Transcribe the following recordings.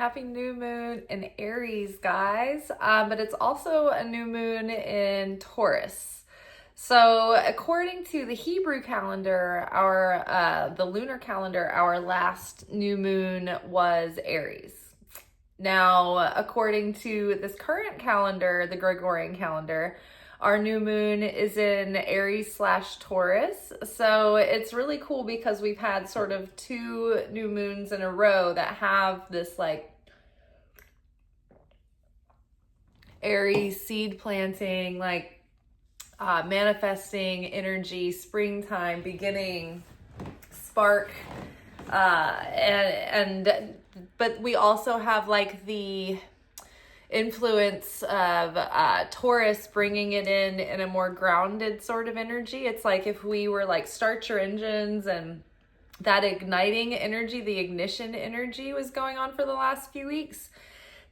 Happy new moon in Aries, guys. But it's also a new moon in Taurus. So according to the Hebrew calendar, the lunar calendar, our last new moon was Aries. Now, according to this current calendar, the Gregorian calendar, our new moon is in Aries/Taurus. So it's really cool because we've had sort of two new moons in a row that have this like Aries seed planting, like manifesting energy, springtime, beginning, spark, but we also have like the influence of Taurus bringing it in a more grounded sort of energy. It's like if we were like start your engines, and that igniting energy, the ignition energy was going on for the last few weeks.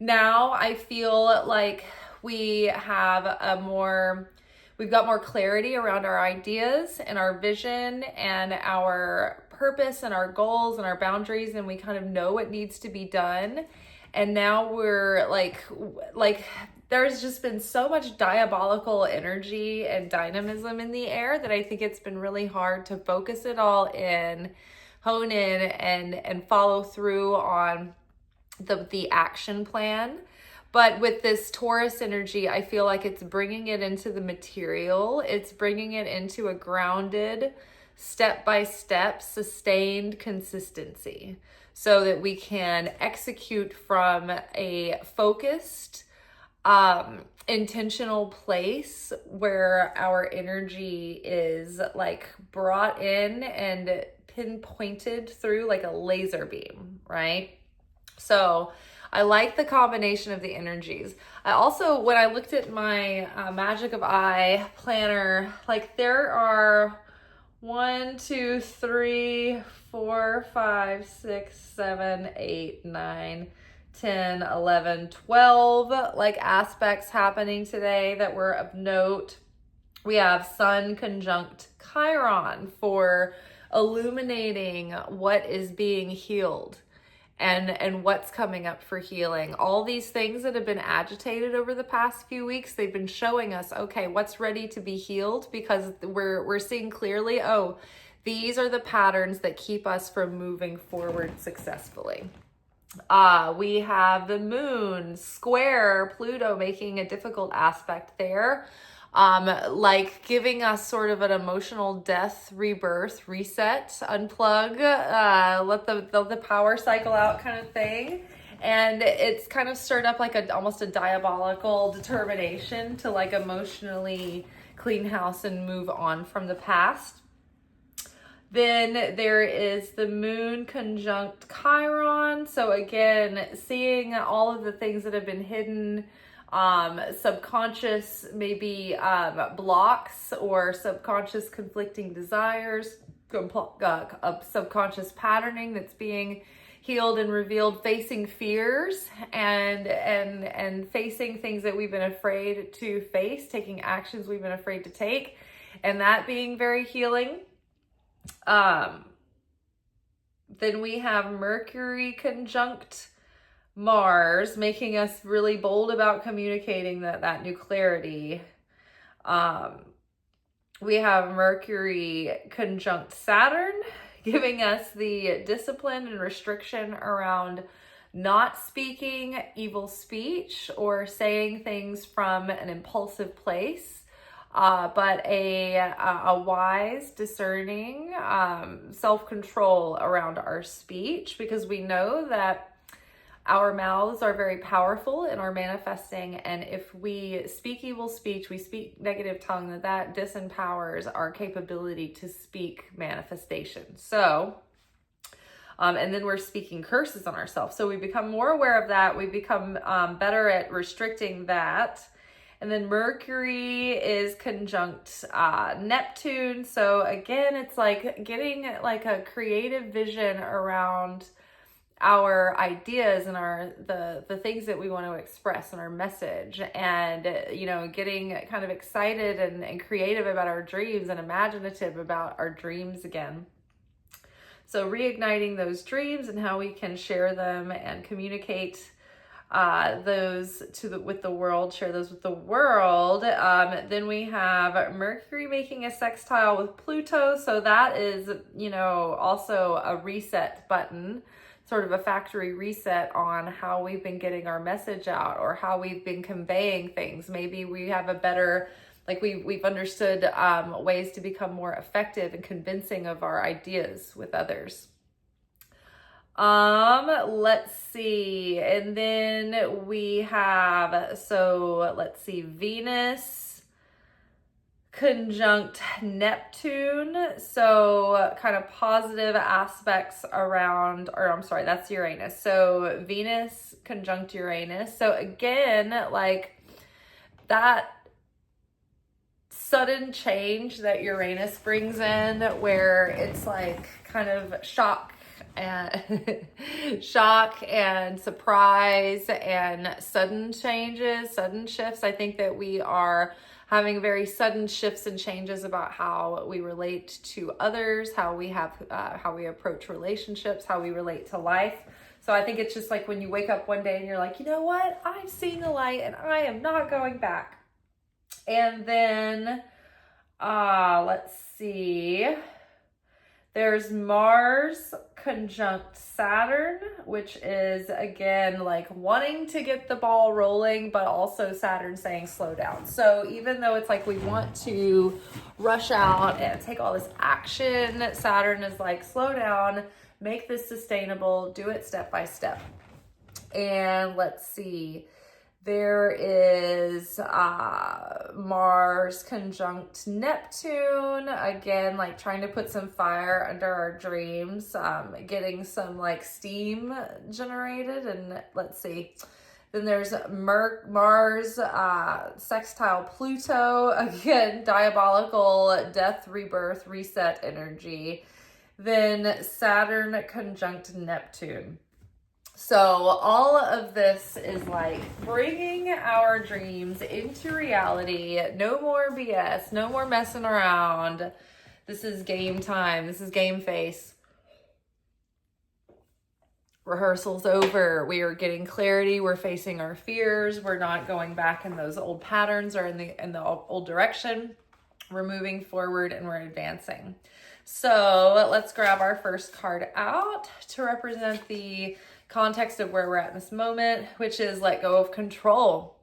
Now I feel like we've got more clarity around our ideas and our vision and our purpose and our goals and our boundaries, and we kind of know what needs to be done. And now we're like there's just been so much diabolical energy and dynamism in the air that I think it's been really hard to focus it all in, hone in, and follow through on the action plan. But with this Taurus energy, I feel like it's bringing it into the material. It's bringing it into a grounded, step-by-step, sustained consistency so that we can execute from a focused, intentional place where our energy is like brought in and pinpointed through like a laser beam, right? So I like the combination of the energies. I also, when I looked at my Magick of I planner, like there are 1, 2, 3, 4, 5, 6, 7, 8, 9, 10, 11, 12 like aspects happening today that were of note. We have Sun conjunct Chiron for illuminating what is being healed and what's coming up for healing. All these things that have been agitated over the past few weeks, they've been showing us, okay, what's ready to be healed, because we're seeing clearly, oh, these are the patterns that keep us from moving forward successfully. We have the moon square Pluto, making a difficult aspect there. Like giving us sort of an emotional death, rebirth, reset, unplug, let the power cycle out kind of thing. And it's kind of stirred up like almost a diabolical determination to like emotionally clean house and move on from the past. Then there is the moon conjunct Chiron. So again, seeing all of the things that have been hidden, subconscious maybe blocks or subconscious conflicting desires, subconscious patterning that's being healed and revealed, facing fears and facing things that we've been afraid to face, taking actions we've been afraid to take, and that being very healing. Then we have Mercury conjunct Mars, making us really bold about communicating that new clarity. We have Mercury conjunct Saturn, giving us the discipline and restriction around not speaking evil speech or saying things from an impulsive place, but a wise, discerning, self-control around our speech, because we know that our mouths are very powerful in our manifesting, and if we speak evil speech, we speak negative tongue, that disempowers our capability to speak manifestation. So, and then we're speaking curses on ourselves. So we become more aware of that. We become better at restricting that. And then Mercury is conjunct Neptune. So again, it's like getting like a creative vision around our ideas and the things that we want to express in our message, and getting kind of excited and creative about our dreams and imaginative about our dreams again. So reigniting those dreams and how we can share them and communicate those with the world, share those with the world. Then we have Mercury making a sextile with Pluto. So that is, also a reset button, sort of a factory reset on how we've been getting our message out or how we've been conveying things. Maybe we have a better, we've understood ways to become more effective and convincing of our ideas with others. Let's see. And then we have, Venus conjunct Neptune. So kind of positive aspects around, that's Uranus. So Venus conjunct Uranus. So again, that sudden change that Uranus brings in, where it's kind of shock and surprise and sudden changes, sudden shifts. I think that we are having very sudden shifts and changes about how we relate to others, how we approach relationships, how we relate to life. So I think it's just when you wake up one day and you're like, you know what? I've seen the light and I am not going back. And then, let's see. There's Mars conjunct Saturn, which is again wanting to get the ball rolling, but also Saturn saying slow down. So even though it's we want to rush out and take all this action, Saturn is slow down, make this sustainable, do it step by step. And let's see. There is Mars conjunct Neptune, again, like trying to put some fire under our dreams, getting some like steam generated. And let's see, then there's Mars sextile Pluto, again, diabolical death, rebirth, reset energy. Then Saturn conjunct Neptune. So all of this is like bringing our dreams into reality. No more BS, no more messing around. This is game time. This is game face. Rehearsal's over. We are getting clarity. We're facing our fears. We're not going back in those old patterns or in the old direction. We're moving forward and we're advancing. So let's grab our first card out to represent the context of where we're at in this moment, which is let go of control.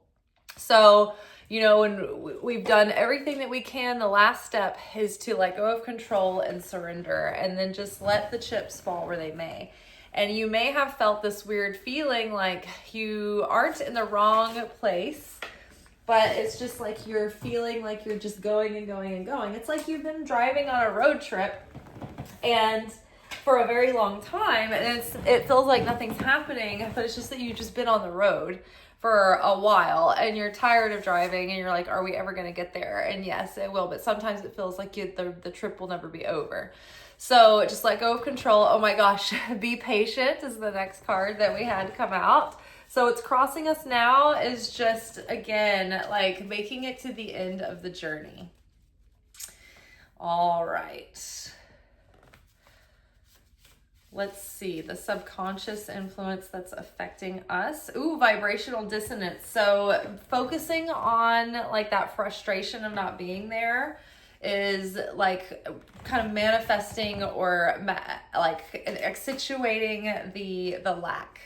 So, you know, when we've done everything that we can, the last step is to let go of control and surrender, and then just let the chips fall where they may. And you may have felt this weird feeling like you aren't in the wrong place, but it's just like you're feeling like you're just going and going and going. It's like you've been driving on a road trip and for a very long time, and it feels like nothing's happening, but it's just that you've just been on the road for a while and you're tired of driving and you're like, are we ever going to get there? And yes, it will, but sometimes it feels like the trip will never be over. So just let go of control. Oh my gosh, be patient is the next card that we had come out. So it's crossing us now is just, again, like making it to the end of the journey. All right. Let's see, the subconscious influence that's affecting us. Ooh, vibrational dissonance. So focusing on like that frustration of not being there is like kind of manifesting or like accentuating the lack,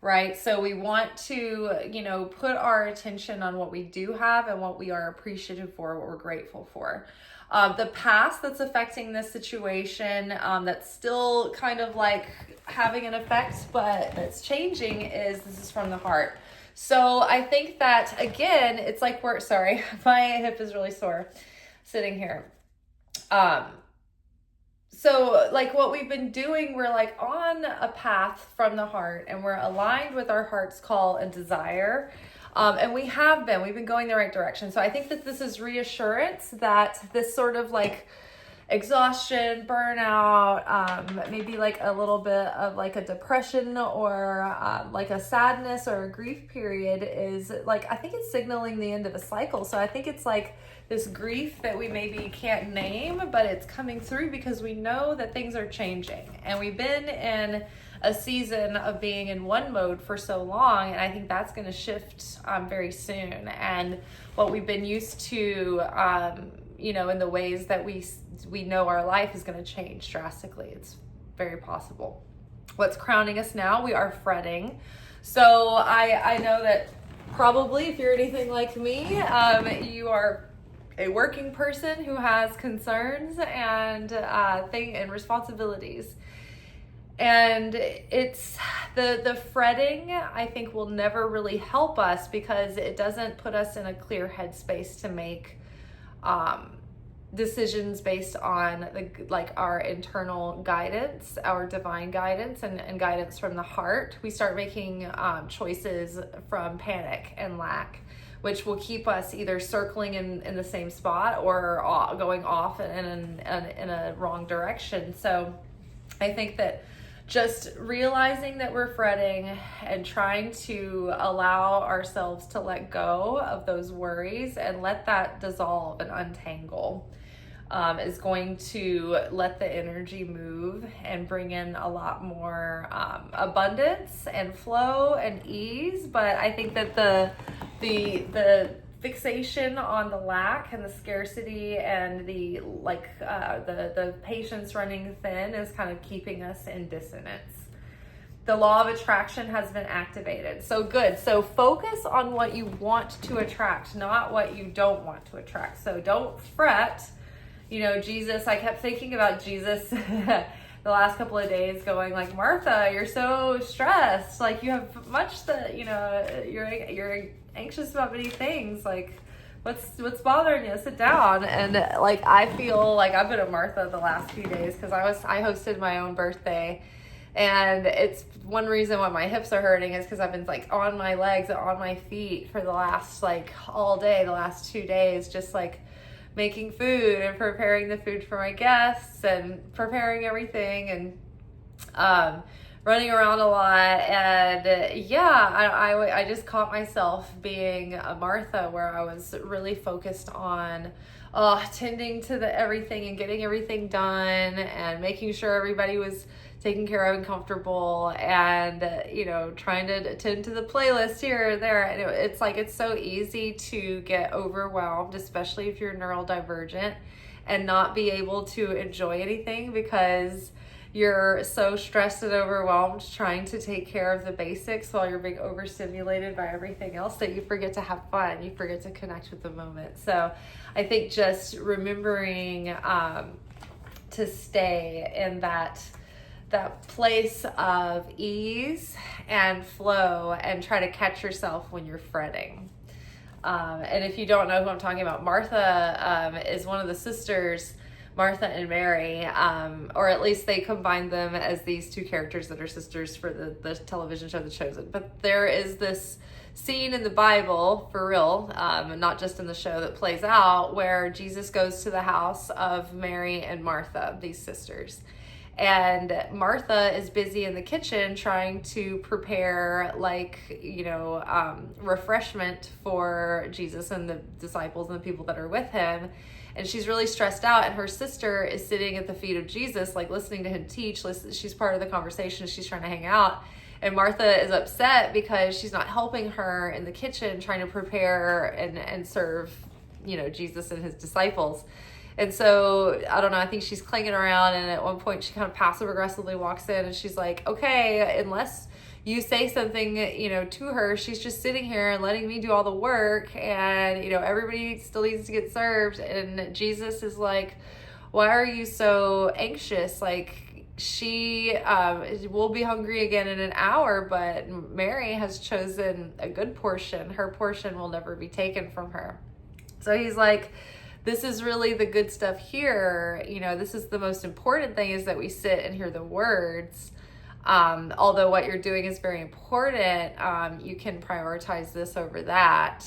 right? So we want to, you know, put our attention on what we do have and what we are appreciative for, what we're grateful for. The past that's affecting this situation, that's still kind of like having an effect, but that's changing this is from the heart. So I think that, again, it's like sorry, my hip is really sore sitting here. So like what we've been doing, we're like on a path from the heart and we're aligned with our heart's call and desire. And we've been going the right direction. So I think that this is reassurance that this sort of like exhaustion, burnout, maybe like a little bit of like a depression or like a sadness or a grief period is like, I think it's signaling the end of a cycle. So I think it's like this grief that we maybe can't name, but it's coming through because we know that things are changing. And we've been in a season of being in one mode for so long, and I think that's going to shift very soon. And what we've been used to, in the ways that we know our life is going to change drastically. It's very possible. What's crowning us now? We are fretting. So I know that probably if you're anything like me, you are a working person who has concerns and and responsibilities. And it's the fretting, I think, will never really help us because it doesn't put us in a clear headspace to make decisions based on our internal guidance, our divine guidance, and guidance from the heart. We start making choices from panic and lack, which will keep us either circling in the same spot or going off in a wrong direction. So I think that just realizing that we're fretting and trying to allow ourselves to let go of those worries and let that dissolve and untangle is going to let the energy move and bring in a lot more abundance and flow and ease. But I think that the fixation on the lack and the scarcity and the patience running thin is kind of keeping us in dissonance. The law of attraction has been activated. So good. So focus on what you want to attract, not what you don't want to attract. So don't fret. Jesus, I kept thinking about Jesus the last couple of days going like, Martha, you're so stressed. Like you have much that, you're anxious about many things. Like what's bothering you? Sit down. And like, I feel like I've been a Martha the last few days because I hosted my own birthday. And it's one reason why my hips are hurting is because I've been like on my legs and on my feet for the last all day, the last 2 days, just like making food and preparing the food for my guests and preparing everything and running around a lot. And I just caught myself being a Martha where I was really focused on tending to everything and getting everything done and making sure everybody was taken care of and comfortable and trying to attend to the playlist here and there. And it's so easy to get overwhelmed, especially if you're neurodivergent, and not be able to enjoy anything because you're so stressed and overwhelmed trying to take care of the basics while you're being overstimulated by everything else that you forget to have fun. You forget to connect with the moment. So I think just remembering to stay in that place of ease and flow and try to catch yourself when you're fretting. And if you don't know who I'm talking about, Martha is one of the sisters, Martha and Mary, or at least they combined them as these two characters that are sisters for the television show The Chosen. But there is this scene in the Bible, for real, not just in the show, that plays out where Jesus goes to the house of Mary and Martha, these sisters. And Martha is busy in the kitchen trying to prepare refreshment for Jesus and the disciples and the people that are with him. And she's really stressed out, and her sister is sitting at the feet of Jesus, listening to him teach. She's part of the conversation. She's trying to hang out. And Martha is upset because she's not helping her in the kitchen trying to prepare and serve, Jesus and his disciples. And so, I don't know, I think she's clinging around, and at one point she kind of passive-aggressively walks in, and she's like, okay, unless you say something, to her, she's just sitting here and letting me do all the work, and, everybody still needs to get served. And Jesus is like, why are you so anxious? She will be hungry again in an hour, but Mary has chosen a good portion. Her portion will never be taken from her. So he's like, this is really the good stuff here. This is the most important thing, is that we sit and hear the words. Although what you're doing is very important, you can prioritize this over that.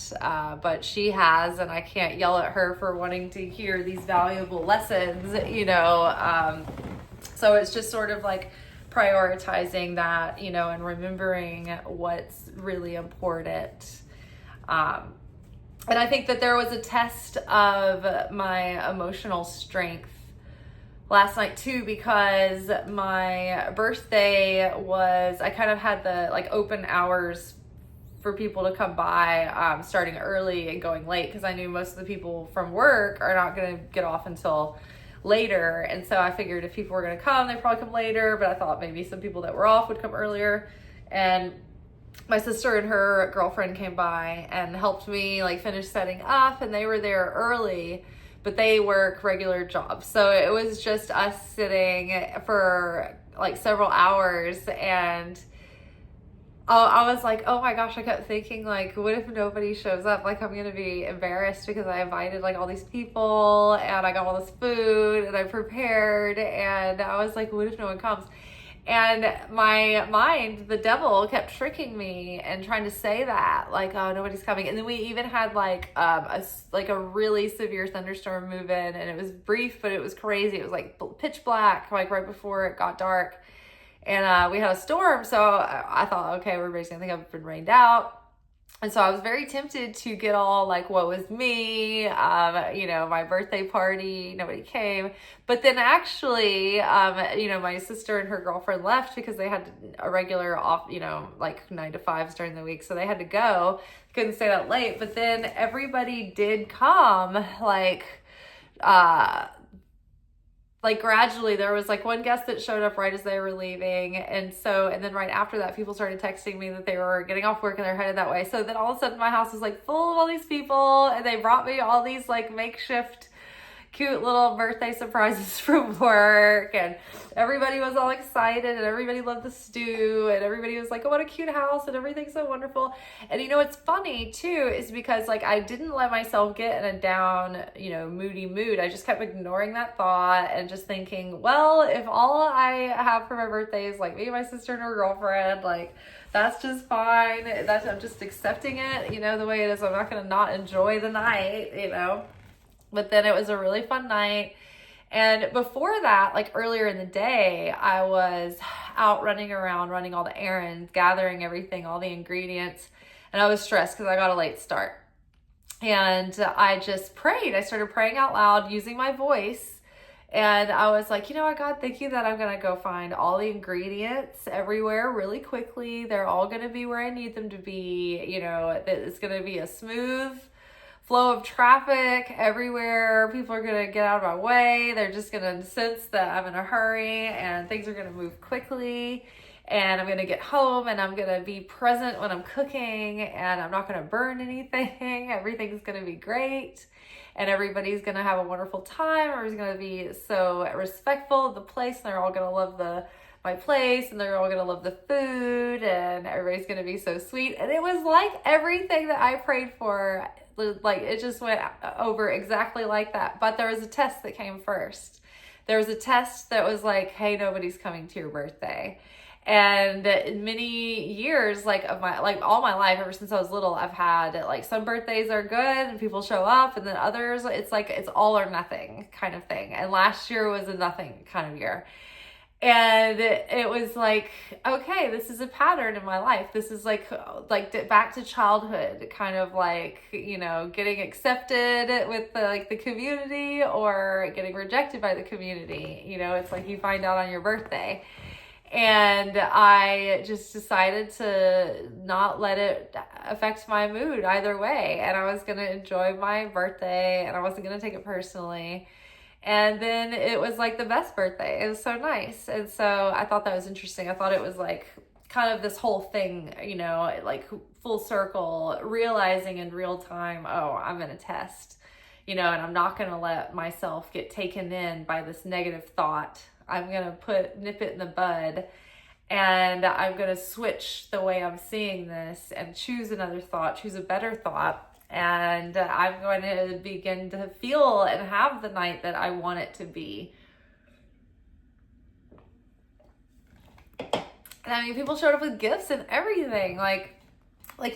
But she has, and I can't yell at her for wanting to hear these valuable lessons, so it's just sort of like prioritizing that, and remembering what's really important. And I think that there was a test of my emotional strength last night too, because my birthday was, I kind of had the like open hours for people to come by, starting early and going late, because I knew most of the people from work are not going to get off until later. And so I figured if people were going to come, they'd probably come later, but I thought maybe some people that were off would come earlier. And my sister and her girlfriend came by and helped me like finish setting up, and they were there early, but they work regular jobs. So it was just us sitting for like several hours, and I was like, oh my gosh, I kept thinking like, what if nobody shows up? Like, I'm gonna be embarrassed because I invited like all these people and I got all this food and I prepared, and I was like, what if no one comes? And my mind, the devil, kept tricking me and trying to say that, like, oh, nobody's coming. And then we even had like a really severe thunderstorm move in, and it was brief, but it was crazy. It was like pitch black, like right before it got dark. And we had a storm, so I thought, okay, everybody's gonna think I've been rained out. And so I was very tempted to get all like, what was me, my birthday party, nobody came. But then actually, my sister and her girlfriend left because they had a regular off, like 9 to 5s during the week. So they had to go, couldn't stay that late. But then everybody did come, like gradually. There was like one guest that showed up right as they were leaving, and then right after that, people started texting me that they were getting off work and they're headed that way. So then all of a sudden my house was like full of all these people, and they brought me all these like makeshift cute little birthday surprises from work, and everybody was all excited, and everybody loved the stew, and everybody was like, oh, what a cute house, and everything's so wonderful. And what's funny too is because like I didn't let myself get in a down, moody mood. I just kept ignoring that thought and just thinking, well, if all I have for my birthday is like me and my sister and her girlfriend, like that's just fine. I'm just accepting it, the way it is. I'm not gonna not enjoy the night, But then it was a really fun night. And before that, like earlier in the day, I was out running around, running all the errands, gathering everything, all the ingredients. And I was stressed because I got a late start. And I just prayed. I started praying out loud using my voice. And I was like, God, thank you that I'm going to go find all the ingredients everywhere really quickly. They're all going to be where I need them to be. It's going to be a smooth flow of traffic everywhere. People are going to get out of my way. They're just going to sense that I'm in a hurry, and things are going to move quickly, and I'm going to get home, and I'm going to be present when I'm cooking, and I'm not going to burn anything. Everything's going to be great, and everybody's going to have a wonderful time. Everybody's going to be so respectful of the place, and they're all going to love my place, and they're all going to love the food, and everybody's going to be so sweet. And it was like everything that I prayed for, like it just went over exactly like that. But there was a test that came first. There was a test that was like, hey, nobody's coming to your birthday. And in many years, of my, all my life, ever since I was little, I've had like some birthdays are good and people show up, and then others, it's like, it's all or nothing kind of thing. And last year was a nothing kind of year. And it was like, okay, this is a pattern in my life. This is like back to childhood, kind of like, getting accepted with the community or getting rejected by the community. It's like you find out on your birthday. And I just decided to not let it affect my mood either way. And I was going to enjoy my birthday, and I wasn't going to take it personally. And then it was like the best birthday. It was so nice. And so I thought that was interesting. I thought it was like kind of this whole thing, like full circle, realizing in real time, oh, I'm in a test, and I'm not going to let myself get taken in by this negative thought. I'm going to nip it in the bud, and I'm going to switch the way I'm seeing this and choose another thought, choose a better thought. And I'm going to begin to feel and have the night that I want it to be. And I mean, people showed up with gifts and everything, like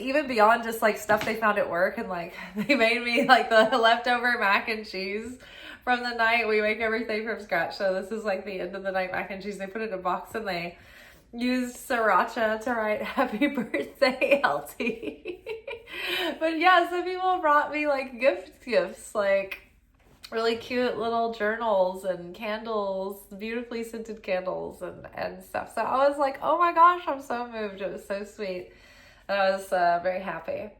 even beyond just like stuff they found at work. And like they made me like the leftover mac and cheese from the night. We make everything from scratch, so this is like the end of the night mac and cheese. They put it in a box and they used sriracha to write happy birthday LT. But yeah, some people brought me like gifts, like really cute little journals and candles, beautifully scented candles and stuff. So I was like, oh my gosh, I'm so moved. It was so sweet. And I was very happy.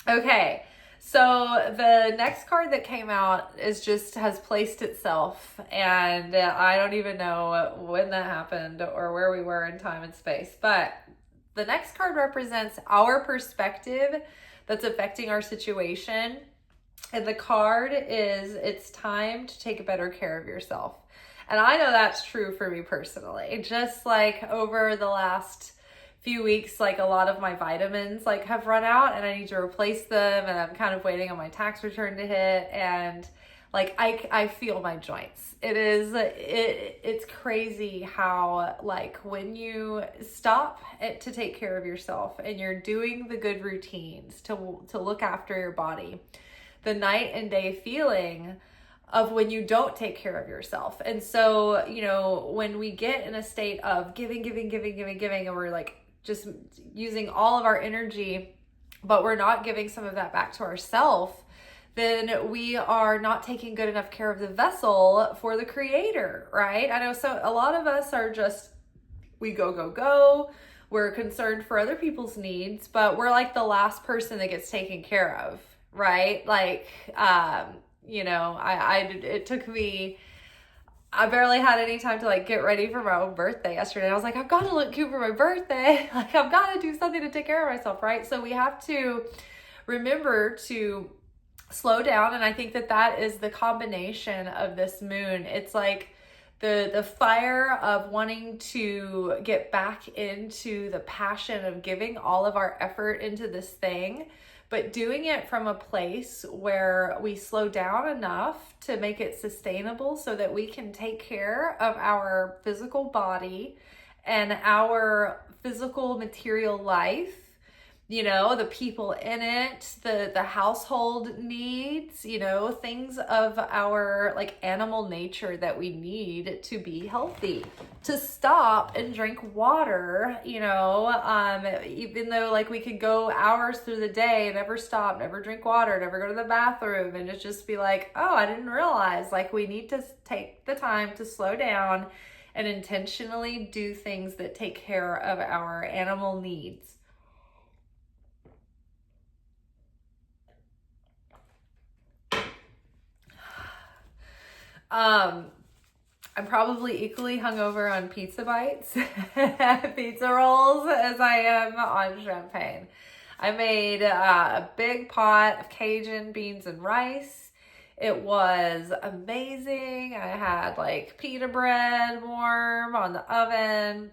Okay, so the next card that came out has placed itself, and I don't even know when that happened or where we were in time and space. But the next card represents our perspective that's affecting our situation. And the card is, it's time to take better care of yourself. And I know that's true for me personally. Just like over the last few weeks, like a lot of my vitamins like have run out and I need to replace them, and I'm kind of waiting on my tax return to hit, and like I feel my joints. It's crazy how like when you stop to take care of yourself and you're doing the good routines to look after your body, the night and day feeling of when you don't take care of yourself. And so, you know, when we get in a state of giving, and we're like just using all of our energy, but we're not giving some of that back to ourselves, then we are not taking good enough care of the vessel for the creator, right? I know, so a lot of us are just, we go. We're concerned for other people's needs, but we're like the last person that gets taken care of, right? Like, you know, it took me, I barely had any time to like get ready for my own birthday yesterday. I was like, I've got to look cute for my birthday. Like, I've got to do something to take care of myself, right? So we have to remember to slow down. And I think that is the combination of this moon. It's like the fire of wanting to get back into the passion of giving all of our effort into this thing, but doing it from a place where we slow down enough to make it sustainable so that we can take care of our physical body and our physical material life, you know, the people in it, the household needs, you know, things of our like animal nature that we need to be healthy, to stop and drink water, you know, even though like we could go hours through the day and never stop, never drink water, never go to the bathroom, and it just be like, oh, I didn't realize, like we need to take the time to slow down and intentionally do things that take care of our animal needs. I'm probably equally hungover on pizza bites, pizza rolls, as I am on champagne. I made a big pot of Cajun beans and rice. It was amazing. I had like pita bread warm on the oven.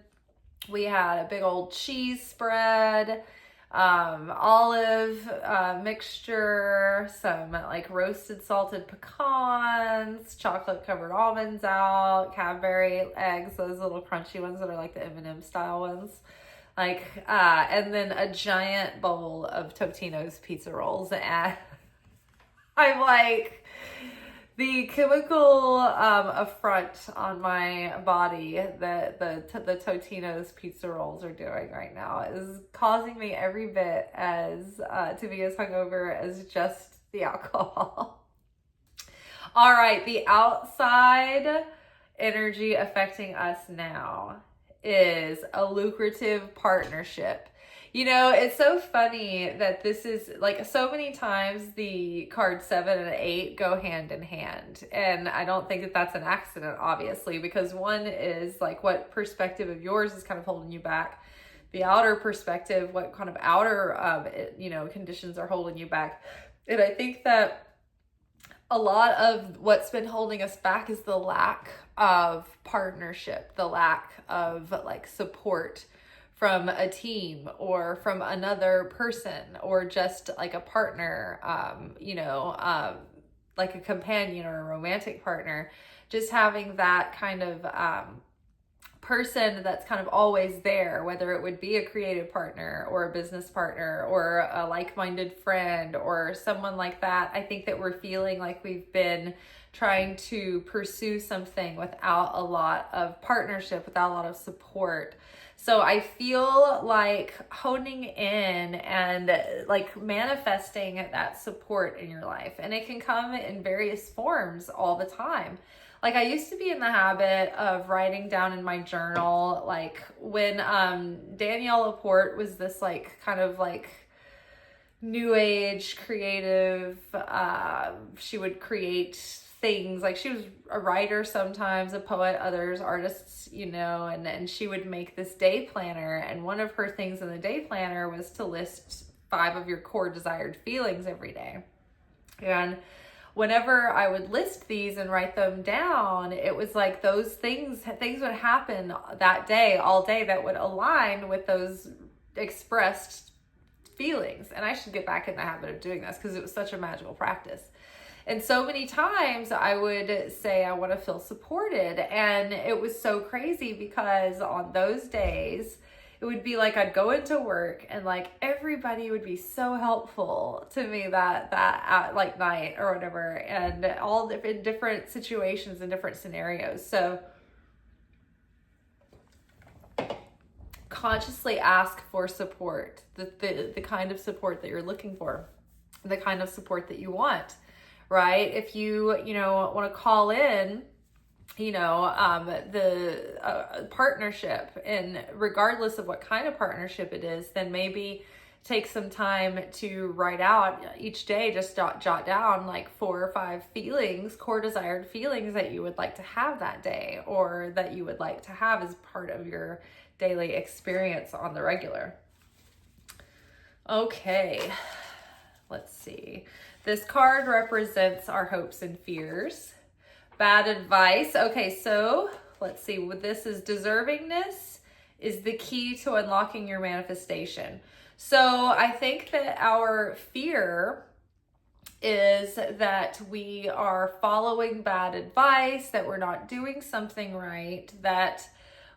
We had a big old cheese spread, olive mixture, some like roasted salted pecans, chocolate covered almonds out, Cadbury eggs, those little crunchy ones that are like the M&M style ones, like and then a giant bowl of Totino's pizza rolls. And I'm like, the chemical affront on my body that the Totino's pizza rolls are doing right now is causing me every bit as to be as hungover as just the alcohol. All right, the outside energy affecting us now is a lucrative partnership. You know, it's so funny that this is like, so many times the card 7 and 8 go hand in hand. And I don't think that that's an accident, obviously, because one is like what perspective of yours is kind of holding you back. The outer perspective, what kind of outer, you know, conditions are holding you back. And I think that a lot of what's been holding us back is the lack of partnership, the lack of like support from a team or from another person, or just like a partner, you know, like a companion or a romantic partner, just having that kind of person that's kind of always there, whether it would be a creative partner or a business partner or a like-minded friend or someone like that. I think that we're feeling like we've been trying to pursue something without a lot of partnership, without a lot of support. So I feel like honing in and like manifesting that support in your life, and it can come in various forms all the time. Like I used to be in the habit of writing down in my journal, like when Danielle Laporte was this like kind of like new age creative, she would create things, like she was a writer sometimes, a poet, others artists, you know, and she would make this day planner, and one of her things in the day planner was to list 5 of your core desired feelings every day. And whenever I would list these and write them down, it was like those things would happen that day, all day, that would align with those expressed feelings. And I should get back in the habit of doing this because it was such a magical practice. And so many times I would say I want to feel supported, and it was so crazy because on those days it would be like I'd go into work and like everybody would be so helpful to me that like night or whatever, and all in different situations and different scenarios. So consciously ask for support, the kind of support that you're looking for, the kind of support that you want, right? If you want to call in, the partnership, and regardless of what kind of partnership it is, then maybe take some time to write out each day, just jot down like 4 or 5 feelings, core desired feelings that you would like to have that day, or that you would like to have as part of your daily experience on the regular. Okay, let's see. This card represents our hopes and fears. Bad advice. Okay, so let's see. This is deservingness is the key to unlocking your manifestation. So I think that our fear is that we are following bad advice, that we're not doing something right, that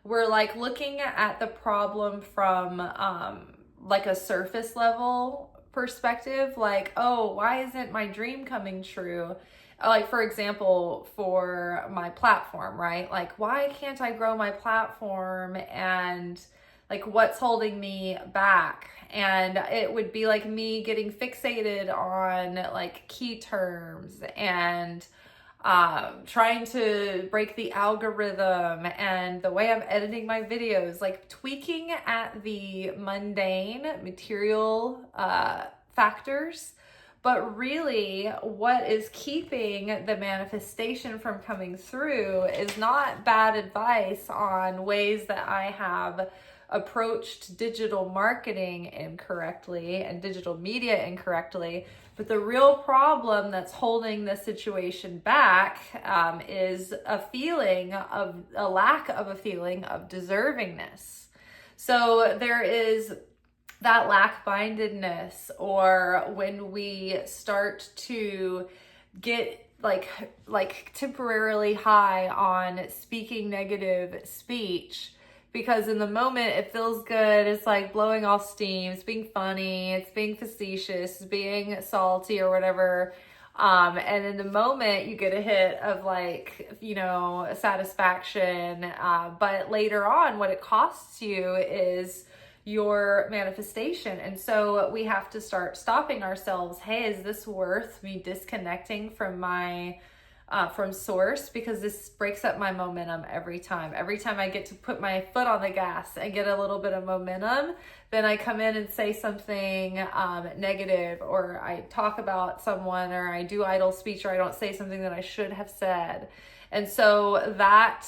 we're like looking at the problem from like a surface level perspective, like, oh, why isn't my dream coming true? Like, for example, for my platform, right? Like, why can't I grow my platform? And like, what's holding me back? And it would be like me getting fixated on like key terms and trying to break the algorithm and the way I'm editing my videos, like tweaking at the mundane material factors. But really, what is keeping the manifestation from coming through is not bad advice on ways that I have approached digital marketing incorrectly and digital media incorrectly. But the real problem that's holding the situation back is a lack of a feeling of deservingness. So there is that lack-mindedness, or when we start to get like temporarily high on speaking negative speech, because in the moment it feels good, it's like blowing off steam, it's being funny, it's being facetious, it's being salty or whatever, and in the moment you get a hit of like, satisfaction, but later on what it costs you is your manifestation. And so we have to start stopping ourselves. Hey, is this worth me disconnecting from my from source? Because this breaks up my momentum every time I get to put my foot on the gas and get a little bit of momentum, then I come in and say something negative, or I talk about someone, or I do idle speech, or I don't say something that I should have said. And so that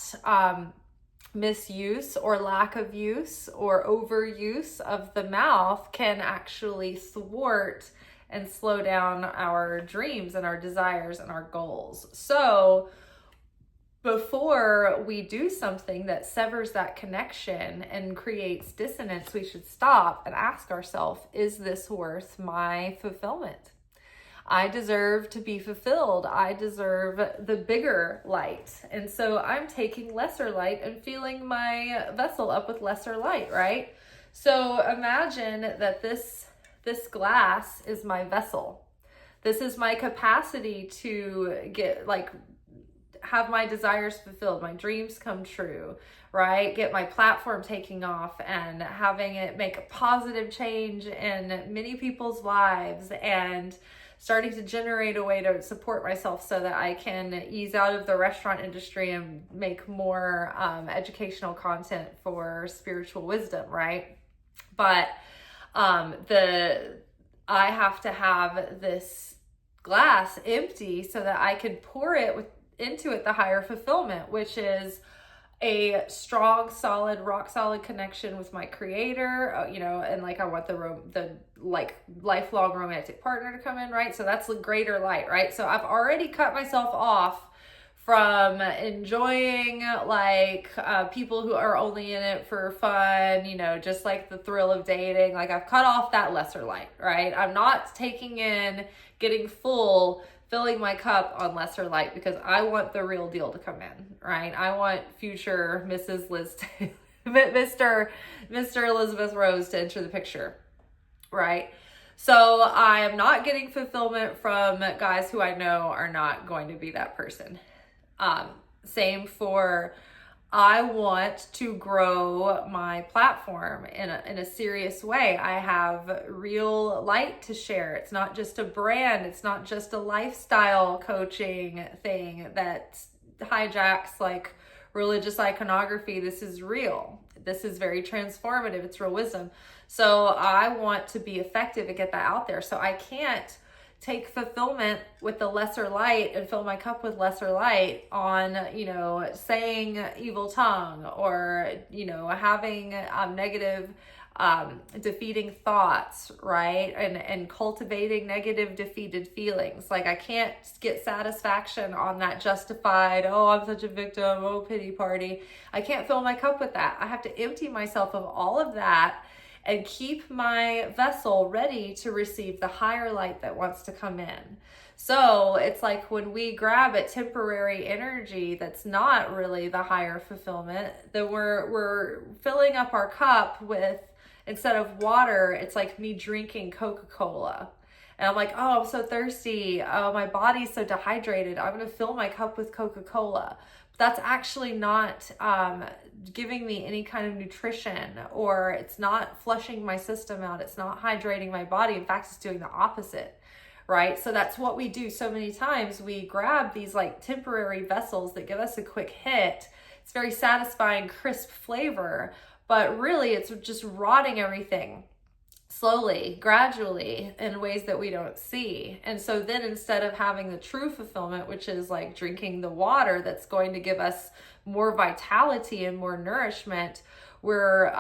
misuse or lack of use or overuse of the mouth can actually thwart and slow down our dreams and our desires and our goals. So before we do something that severs that connection and creates dissonance, we should stop and ask ourselves, is this worth my fulfillment? I deserve to be fulfilled. I deserve the bigger light. And so I'm taking lesser light and filling my vessel up with lesser light, right? So imagine that this glass is my vessel. This is my capacity to get, like, have my desires fulfilled, my dreams come true, right? Get my platform taking off and having it make a positive change in many people's lives, and starting to generate a way to support myself so that I can ease out of the restaurant industry and make more educational content for spiritual wisdom, right? But I have to have this glass empty so that I can pour it into it the higher fulfillment, which is a strong, solid, rock solid connection with my creator, and like I want the like lifelong romantic partner to come in, right? So that's the greater light, right? So I've already cut myself off from enjoying like people who are only in it for fun, just like the thrill of dating. Like I've cut off that lesser light, right? I'm not taking in, getting full, filling my cup on lesser light, because I want the real deal to come in, right? I want future Mrs. Liz, Mr. Elizabeth Rose to enter the picture, right? So I am not getting fulfillment from guys who I know are not going to be that person. Same for, I want to grow my platform in a serious way. I have real light to share. It's not just a brand. It's not just a lifestyle coaching thing that hijacks like religious iconography. This is real. This is very transformative. It's real wisdom. So I want to be effective and get that out there. So I can't take fulfillment with the lesser light and fill my cup with lesser light on, saying evil tongue, or, having negative, defeating thoughts, right? And cultivating negative, defeated feelings. Like I can't get satisfaction on that justified, oh, I'm such a victim, oh, pity party. I can't fill my cup with that. I have to empty myself of all of that and keep my vessel ready to receive the higher light that wants to come in. So it's like when we grab at temporary energy that's not really the higher fulfillment, then we're filling up our cup with, instead of water, it's like me drinking Coca-Cola. And I'm like, oh, I'm so thirsty. Oh, my body's so dehydrated. I'm going to fill my cup with Coca-Cola. That's actually not giving me any kind of nutrition, or it's not flushing my system out. It's not hydrating my body. In fact, it's doing the opposite, right? So that's what we do so many times. We grab these like temporary vessels that give us a quick hit. It's very satisfying, crisp flavor, but really it's just rotting everything slowly, gradually, in ways that we don't see. And so then instead of having the true fulfillment, which is like drinking the water that's going to give us more vitality and more nourishment, we're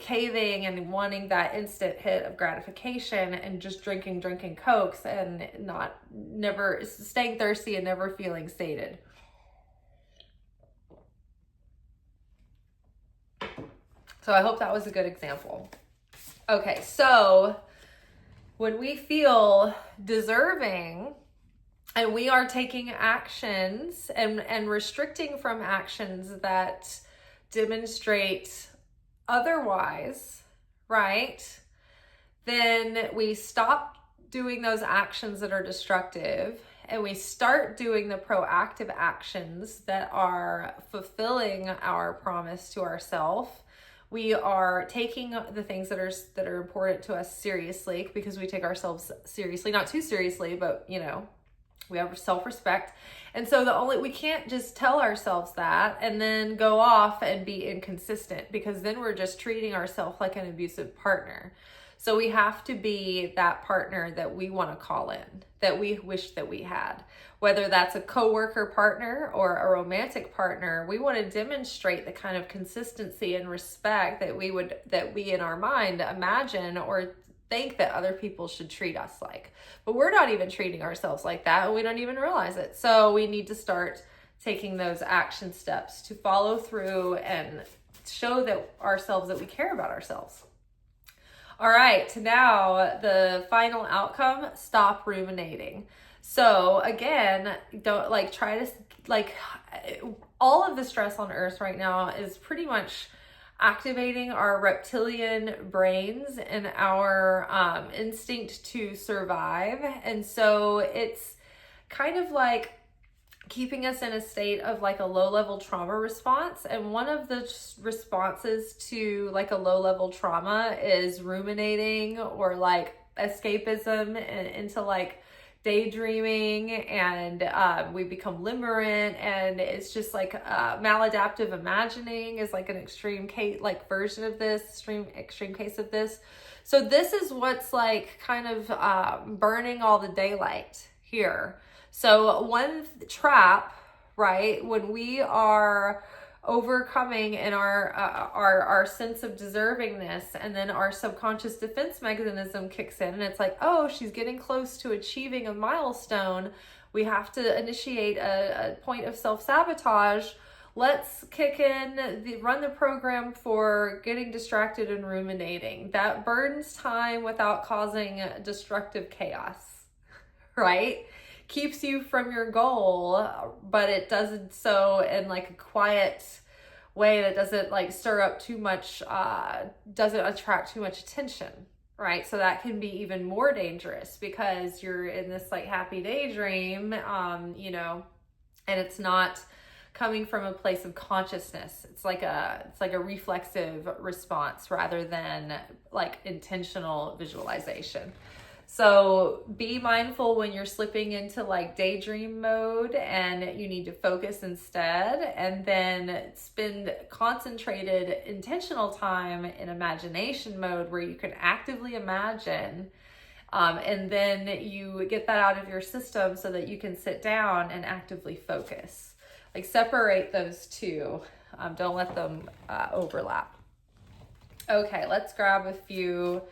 caving and wanting that instant hit of gratification and just drinking Cokes and never staying thirsty and never feeling sated. So I hope that was a good example. Okay, so when we feel deserving and we are taking actions and restricting from actions that demonstrate otherwise, right? Then we stop doing those actions that are destructive and we start doing the proactive actions that are fulfilling our promise to ourselves. We are taking the things that are important to us seriously, because we take ourselves seriously, not too seriously, but we have self-respect. And so we can't just tell ourselves that and then go off and be inconsistent, because then we're just treating ourselves like an abusive partner. So we have to be that partner that we want to call in, that we wish that we had. Whether that's a coworker partner or a romantic partner, we want to demonstrate the kind of consistency and respect that we in our mind imagine or think that other people should treat us like. But we're not even treating ourselves like that, and we don't even realize it. So we need to start taking those action steps to follow through and show that we care about ourselves. All right, now the final outcome, stop ruminating. So again, don't like try to like all of the stress on earth right now is pretty much activating our reptilian brains and our instinct to survive. And so it's kind of like keeping us in a state of like a low level trauma response. And one of the responses to like a low level trauma is ruminating or like escapism into like daydreaming, and we become limerent, and it's just like maladaptive imagining is like an extreme case, like version of this, extreme case of this. So this is what's like kind of burning all the daylight here. So one trap, right, when we are overcoming in our sense of deservingness, and then our subconscious defense mechanism kicks in, and it's like, oh, she's getting close to achieving a milestone. We have to initiate a point of self-sabotage. Let's kick in, run the program for getting distracted and ruminating. That burns time without causing destructive chaos, right? Keeps you from your goal, but it doesn't so in like a quiet way that doesn't like stir up too much, doesn't attract too much attention, right? So that can be even more dangerous because you're in this like happy daydream, you know, and it's not coming from a place of consciousness. It's like a reflexive response rather than like intentional visualization. So be mindful when you're slipping into like daydream mode and you need to focus instead, and then spend concentrated intentional time in imagination mode where you can actively imagine, and then you get that out of your system so that you can sit down and actively focus. Like separate those two. Don't let them overlap. Okay, let's grab a few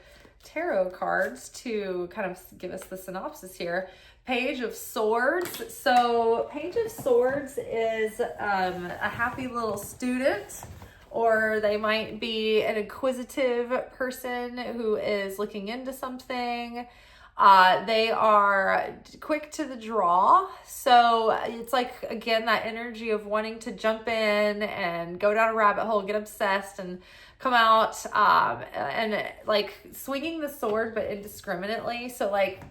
tarot cards to kind of give us the synopsis here. Page of Swords. So Page of Swords is a happy little student, or they might be an inquisitive person who is looking into something. They are quick to the draw. So it's like, again, that energy of wanting to jump in and go down a rabbit hole, get obsessed, and come out, and like swinging the sword, but indiscriminately. So like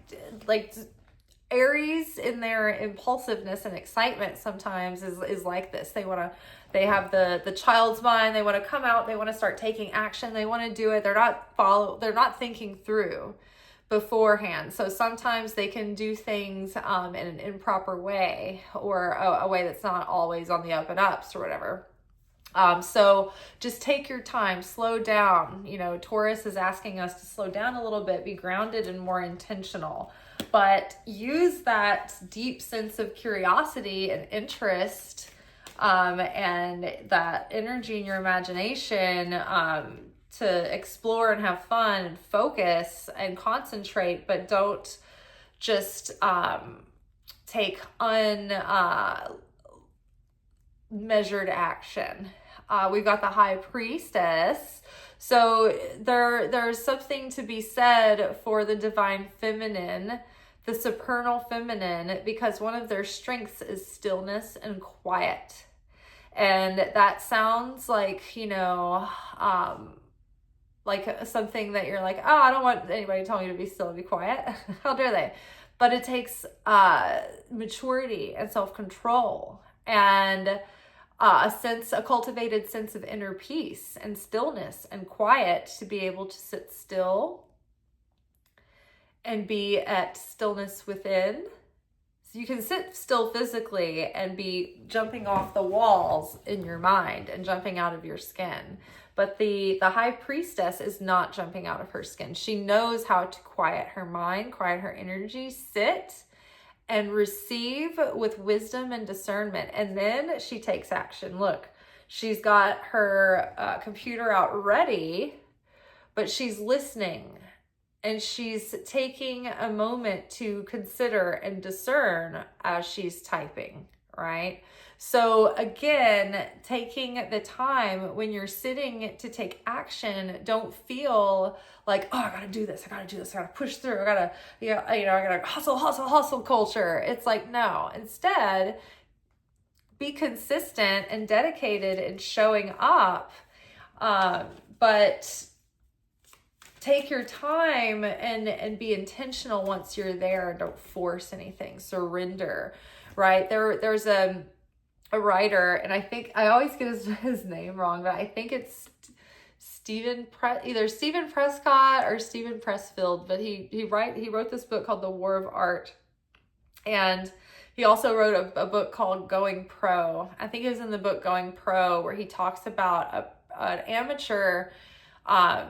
Aries in their impulsiveness and excitement sometimes is like this. They have the child's mind. They want to come out. They want to start taking action. They want to do it. They're not thinking through beforehand. So sometimes they can do things in an improper way, or a way that's not always on the up and ups or whatever. So just take your time, slow down. You know, Taurus is asking us to slow down a little bit, be grounded and more intentional, but use that deep sense of curiosity and interest, and that energy in your imagination, to explore and have fun and focus and concentrate, but don't just, take unmeasured action. We've got the High Priestess. So there's something to be said for the divine feminine, the supernal feminine, because one of their strengths is stillness and quiet. And that sounds like, you know, like something that you're like, oh, I don't want anybody telling me to be still and be quiet. How dare they? But it takes maturity and self-control, and a cultivated sense of inner peace and stillness and quiet to be able to sit still and be at stillness within. So you can sit still physically and be jumping off the walls in your mind and jumping out of your skin. But the High Priestess is not jumping out of her skin. She knows how to quiet her mind, quiet her energy, sit and receive with wisdom and discernment. And then she takes action. Look, she's got her computer out ready, but she's listening, and she's taking a moment to consider and discern as she's typing, right? So again, taking the time when you're sitting to take action, don't feel like, oh, I gotta do this, I gotta push through, I gotta, I gotta hustle culture. It's like, no, instead, be consistent and dedicated in showing up, but take your time and be intentional once you're there. Don't force anything. Surrender, right? There's a writer, and I think I always get his name wrong, but I think it's either Stephen Prescott or Stephen Pressfield, but he wrote this book called The War of Art, and he also wrote a book called Going Pro. I think it was in the book Going Pro, where he talks about an amateur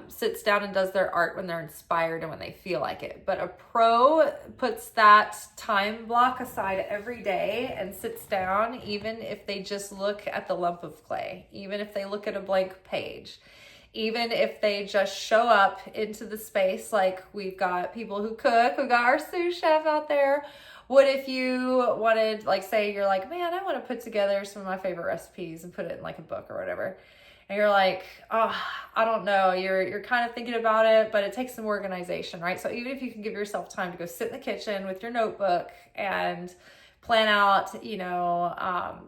sits down and does their art when they're inspired and when they feel like it. But a pro puts that time block aside every day and sits down, even if they just look at the lump of clay, even if they look at a blank page, even if they just show up into the space. Like, we've got people who cook, we've got our sous chef out there. What if you wanted, like, say you're like, man, I want to put together some of my favorite recipes and put it in like a book or whatever. And you're like, oh, I don't know. You're kind of thinking about it, but it takes some organization, right? So even if you can give yourself time to go sit in the kitchen with your notebook and plan out,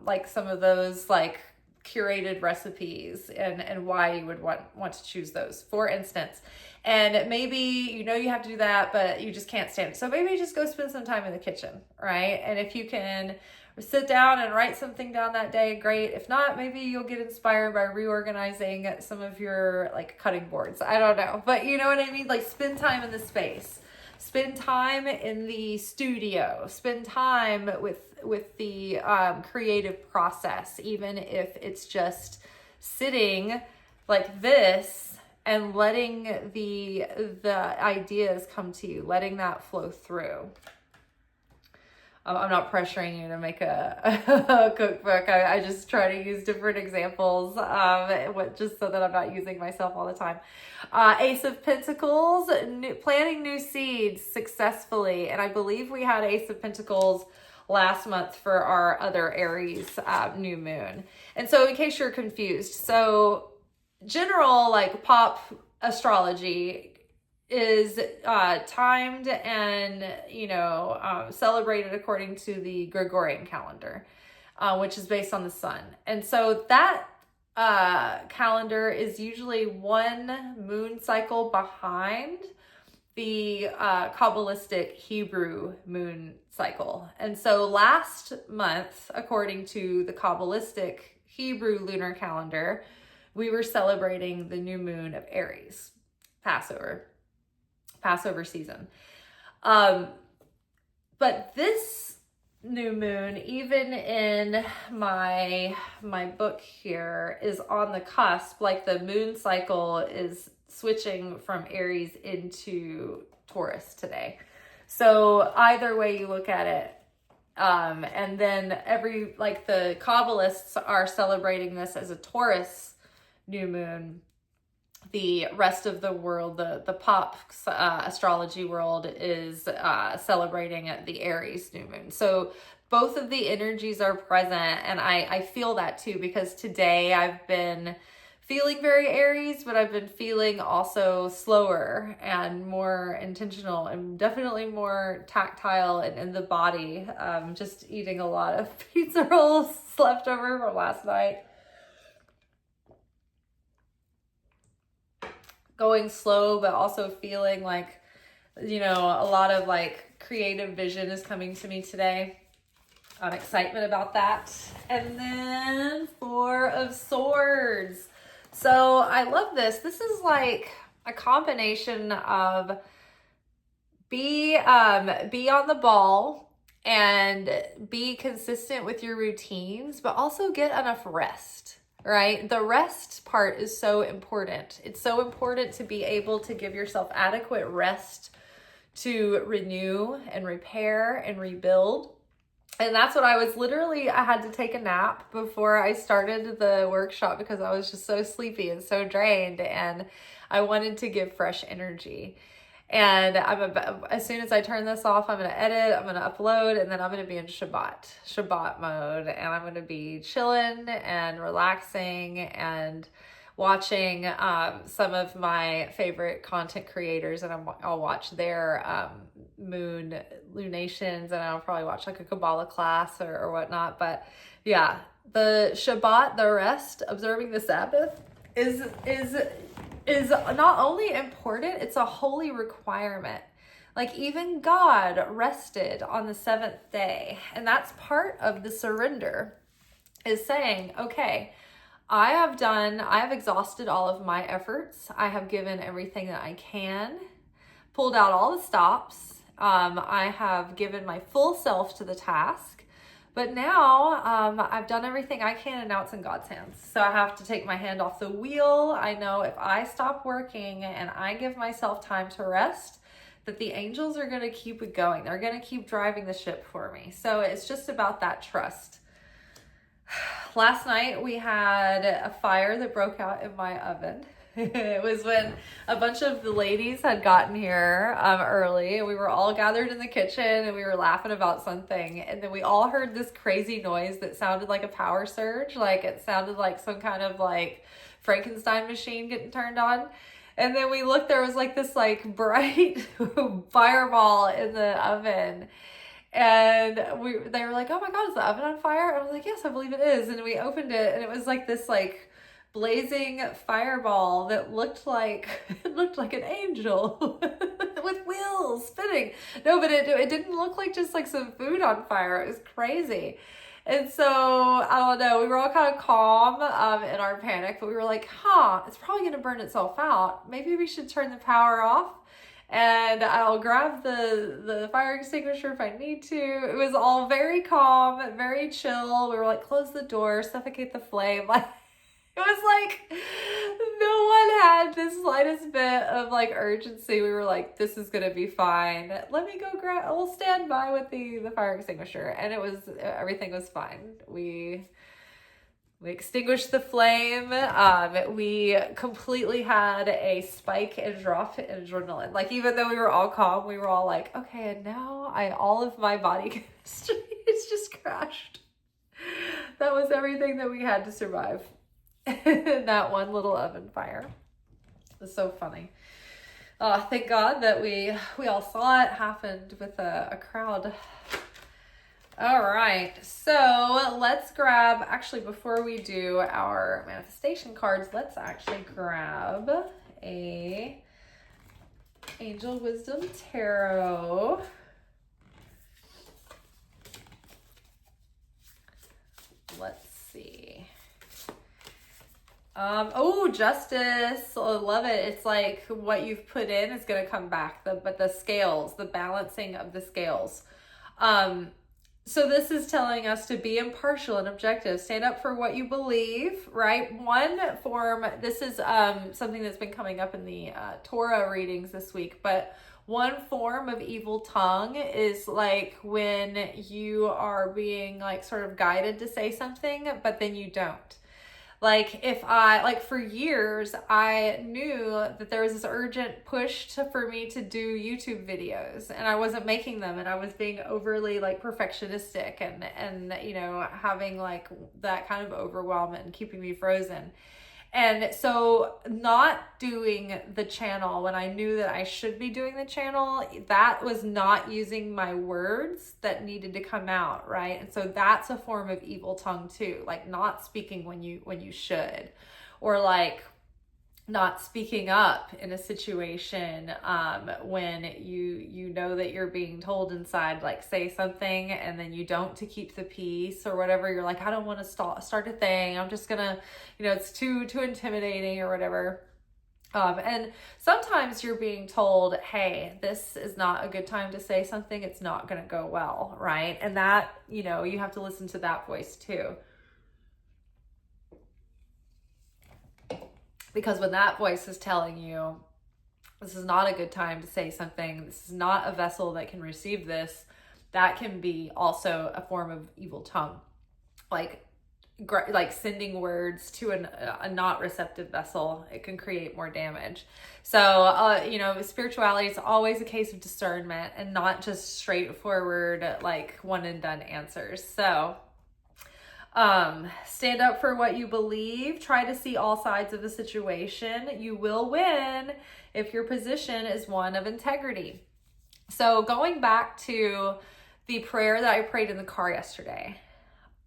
like some of those like curated recipes and why you would want to choose those, for instance. And maybe you have to do that, but you just can't stand it. So maybe just go spend some time in the kitchen, right? And if you can sit down and write something down that day, great. If not, maybe you'll get inspired by reorganizing some of your like cutting boards. I don't know, but you know what I mean? Like, spend time in the space, spend time in the studio, spend time with the creative process, even if it's just sitting like this and letting the ideas come to you, letting that flow through. I'm not pressuring you to make a cookbook. I just try to use different examples, just so that I'm not using myself all the time. Ace of Pentacles, planting new seeds successfully. And I believe we had Ace of Pentacles last month for our other Aries new moon. And so in case you're confused, so general like pop astrology is timed and celebrated according to the Gregorian Calendar, which is based on the sun. And so that calendar is usually one moon cycle behind the Kabbalistic Hebrew moon cycle. And so last month, according to the Kabbalistic Hebrew Lunar Calendar, we were celebrating the new moon of Aries, Passover season. But this new moon, even in my book here, is on the cusp. Like, the moon cycle is switching from Aries into Taurus today. So either way you look at it, and then the Kabbalists are celebrating this as a Taurus new moon. The rest of the world, the pop astrology world, is celebrating the Aries new moon. So both of the energies are present, and I feel that too, because today I've been feeling very Aries, but I've been feeling also slower and more intentional and definitely more tactile and in the body. Just eating a lot of pizza rolls left over from last night. Going slow, but also feeling like, a lot of like creative vision is coming to me today. Excitement about that. And then Four of Swords. So I love this. This is like a combination of be on the ball and be consistent with your routines, but also get enough rest. Right? The rest part is so important. It's so important to be able to give yourself adequate rest to renew and repair and rebuild. And that's what I had to take a nap before I started the workshop, because I was just so sleepy and so drained, and I wanted to give fresh energy. And as soon as I turn this off, I'm going to edit, I'm going to upload, and then I'm going to be in Shabbat mode. And I'm going to be chilling and relaxing and watching some of my favorite content creators, and I'll watch their lunations, and I'll probably watch like a Kabbalah class or whatnot. But yeah, the Shabbat, the rest, observing the Sabbath is not only important, it's a holy requirement. Like even God rested on the seventh day. And that's part of the surrender, is saying, okay, I have exhausted all of my efforts. I have given everything that I can, pulled out all the stops. I have given my full self to the task. But now I've done everything I can, and now it's in God's hands. So I have to take my hand off the wheel. I know if I stop working and I give myself time to rest, that the angels are going to keep it going. They're going to keep driving the ship for me. So it's just about that trust. Last night we had a fire that broke out in my oven. It was when a bunch of the ladies had gotten here early, and we were all gathered in the kitchen and we were laughing about something, and then we all heard this crazy noise that sounded like a power surge. Like it sounded like some kind of like Frankenstein machine getting turned on. And then we looked, there was like this like bright fireball in the oven. And they were like, oh my God, is the oven on fire? I was like, yes, I believe it is. And we opened it, and it was like this like blazing fireball that looked like an angel with wheels spinning. No, but it didn't look like just like some food on fire. It was crazy. And so, I don't know, we were all kind of calm in our panic, but we were like, it's probably going to burn itself out. Maybe we should turn the power off, and I'll grab the fire extinguisher if I need to. It was all very calm, very chill. We were like, close the door, suffocate the flame. Like, it was like no one had the slightest bit of like urgency. We were like, this is going to be fine. Let me go we'll stand by with the fire extinguisher. And everything was fine. We extinguished the flame. We completely had a spike and drop in adrenaline. Like, even though we were all calm, we were all like, okay, and now all of my body chemistry is just crashed. That was everything that we had to survive. That one little oven fire. It was so funny. Thank God that we all saw it. Happened with a crowd. All right, so let's grab, actually before we do our manifestation cards, let's actually grab a Angel Wisdom Tarot. Let's see. Justice. I love it. It's like what you've put in is going to come back. But the scales, the balancing of the scales. So this is telling us to be impartial and objective. Stand up for what you believe, right? One form, this is something that's been coming up in the Torah readings this week, but one form of evil tongue is like when you are being like sort of guided to say something, but then you don't. Like for years, I knew that there was this urgent push for me to do YouTube videos, and I wasn't making them, and I was being overly like perfectionistic and having like that kind of overwhelm and keeping me frozen. And so not doing the channel when I knew that I should be doing the channel, that was not using my words that needed to come out, right? And so that's a form of evil tongue too, like not speaking when you should, or like not speaking up in a situation when you know that you're being told inside, like say something and then you don't, to keep the peace or whatever. You're like, I don't want to start a thing. I'm just gonna, it's too intimidating or whatever. And sometimes you're being told, hey, this is not a good time to say something. It's not going to go well, right? And that, you have to listen to that voice too. Because when that voice is telling you, this is not a good time to say something, this is not a vessel that can receive this, that can be also a form of evil tongue. Like like sending words to a not receptive vessel, it can create more damage. So, you know, spirituality is always a case of discernment and not just straightforward, like one and done answers. So, stand up for what you believe. Try to see all sides of the situation. You will win if your position is one of integrity. So going back to the prayer that I prayed in the car yesterday,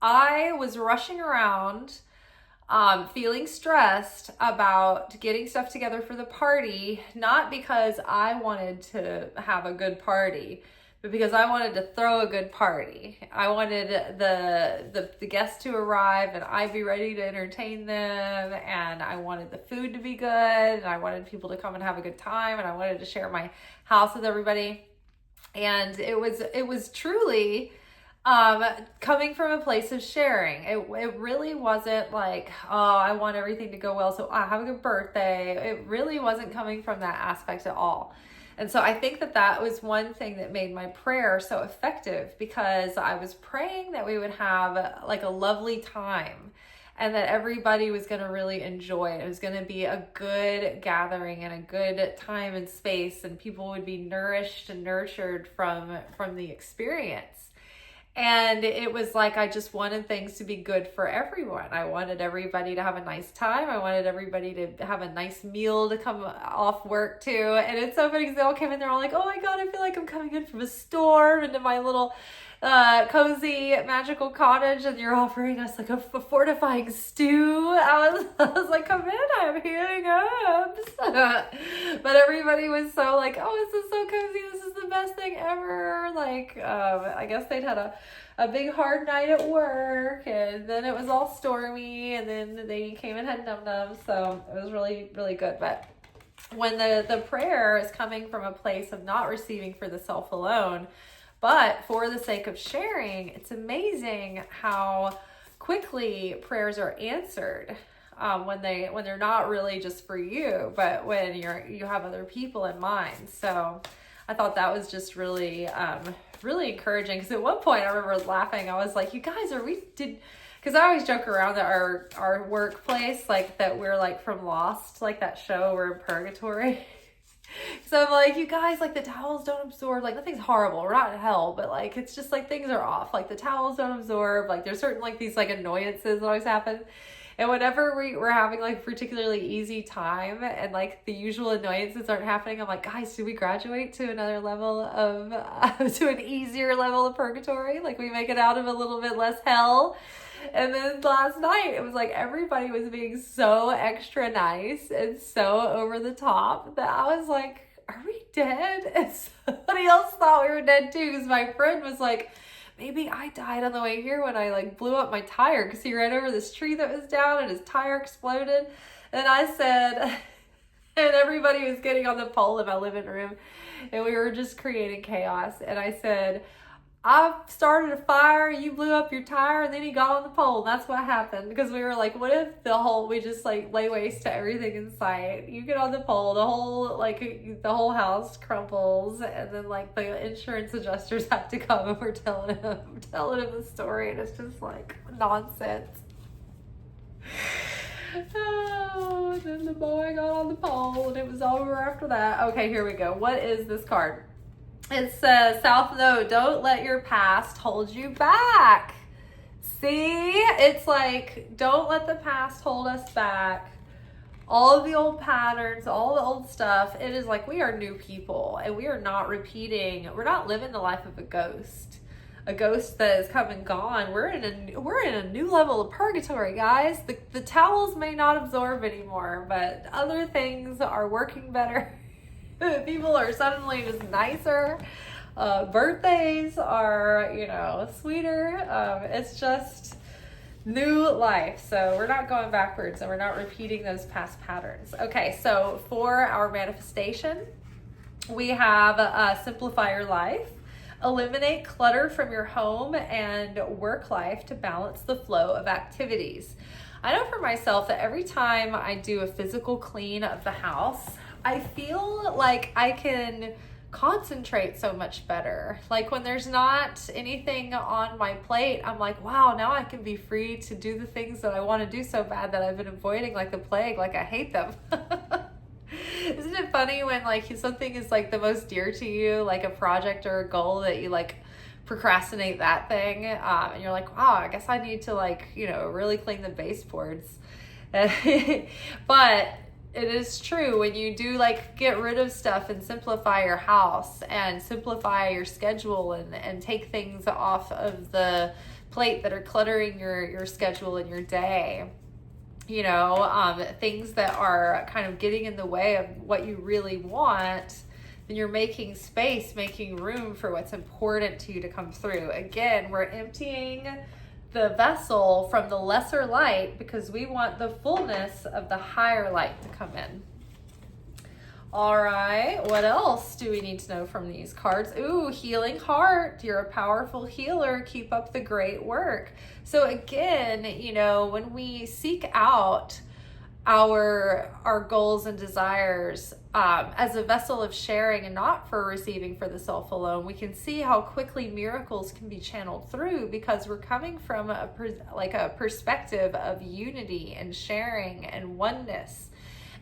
I was rushing around, feeling stressed about getting stuff together for the party, not because I wanted to have a good party, but because I wanted to throw a good party. I wanted the guests to arrive and I'd be ready to entertain them, and I wanted the food to be good, and I wanted people to come and have a good time, and I wanted to share my house with everybody. And it was truly coming from a place of sharing. It really wasn't like, oh, I want everything to go well, so I have a good birthday. It really wasn't coming from that aspect at all. And so I think that was one thing that made my prayer so effective, because I was praying that we would have like a lovely time and that everybody was going to really enjoy it. It was going to be a good gathering and a good time and space, and people would be nourished and nurtured from the experience. And it was like, I just wanted things to be good for everyone. I wanted everybody to have a nice time. I wanted everybody to have a nice meal to come off work to. And it's so funny because they all came in there all like, oh my God, I feel like I'm coming in from a storm into my little cozy magical cottage, and you're offering us like a fortifying stew. I was like, come in, I'm healing up. But everybody was so like, oh, this is so cozy, this is the best thing ever. Like, I guess they'd had a big hard night at work, and then it was all stormy, and then they came and had num-nums, so it was really, really good. But when the prayer is coming from a place of not receiving for the self alone, but for the sake of sharing, it's amazing how quickly prayers are answered when they're not really just for you, but when you have other people in mind. So I thought that was just really really encouraging, because at one point I remember laughing. I was like, you guys, because I always joke around that our workplace, like that we're like from Lost, like that show, we're in purgatory. So I'm like, you guys, like the towels don't absorb, like nothing's horrible, we're not in hell, but like it's just like things are off, like the towels don't absorb, like there's certain like these like annoyances that always happen. And whenever we're having like a particularly easy time and like the usual annoyances aren't happening, I'm like, guys, should we graduate to another level of to an easier level of purgatory? Like we make it out of a little bit less hell. And then last night, it was like everybody was being so extra nice and so over the top that I was like, are we dead? And somebody else thought we were dead too, because my friend was like, maybe I died on the way here when I like blew up my tire, because he ran over this tree that was down and his tire exploded. And I said, and everybody was getting on the pole in my living room and we were just creating chaos. And I said, I started a fire, you blew up your tire, and then he got on the pole. And that's what happened. Because we were like, what if we just like lay waste to everything in sight? You get on the pole, the whole house crumples, and then like the insurance adjusters have to come and we're telling him the story, and it's just like nonsense. Oh, and then the boy got on the pole and it was over after that. Okay, here we go. What is this card? It says, South Node, don't let your past hold you back. See? It's like, don't let the past hold us back. All of the old patterns, all the old stuff, it is like we are new people and we are not repeating. We're not living the life of a ghost that is come and gone. We're in a new level of purgatory, guys. The towels may not absorb anymore, but other things are working better. People are suddenly just nicer. Birthdays are, sweeter. It's just new life. So we're not going backwards and we're not repeating those past patterns. Okay, so for our manifestation, we have simplify your life, eliminate clutter from your home and work life to balance the flow of activities. I know for myself that every time I do a physical clean of the house, I feel like I can concentrate so much better. Like when there's not anything on my plate, I'm like, wow, now I can be free to do the things that I want to do so bad that I've been avoiding like the plague, like I hate them. Isn't it funny when like something is like the most dear to you, like a project or a goal, that you like procrastinate that thing, and you're like, wow, I guess I need to like, you know, really clean the baseboards. But it is true, when you do like get rid of stuff and simplify your house and simplify your schedule and take things off of the plate that are cluttering your schedule and your day, you know, things that are kind of getting in the way of what you really want, then you're making space, making room for what's important to you to come through. Again, we're emptying the vessel from the lesser light because we want the fullness of the higher light to come in. All right, what else do we need to know from these cards? Ooh, healing heart. You're a powerful healer. Keep up the great work. So again, you know, when we seek out our goals and desires as a vessel of sharing and not for receiving for the self alone, we can see how quickly miracles can be channeled through, because we're coming from a perspective of unity and sharing and oneness.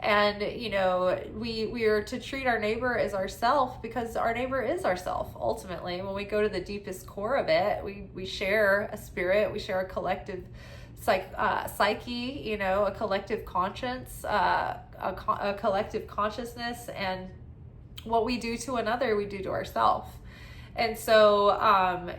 And, you know, we are to treat our neighbor as ourself, because our neighbor is ourself. Ultimately, when we go to the deepest core of it, we share a spirit, we share a collective psyche, you know, a collective conscience, a collective consciousness, and what we do to another, we do to ourselves. And so,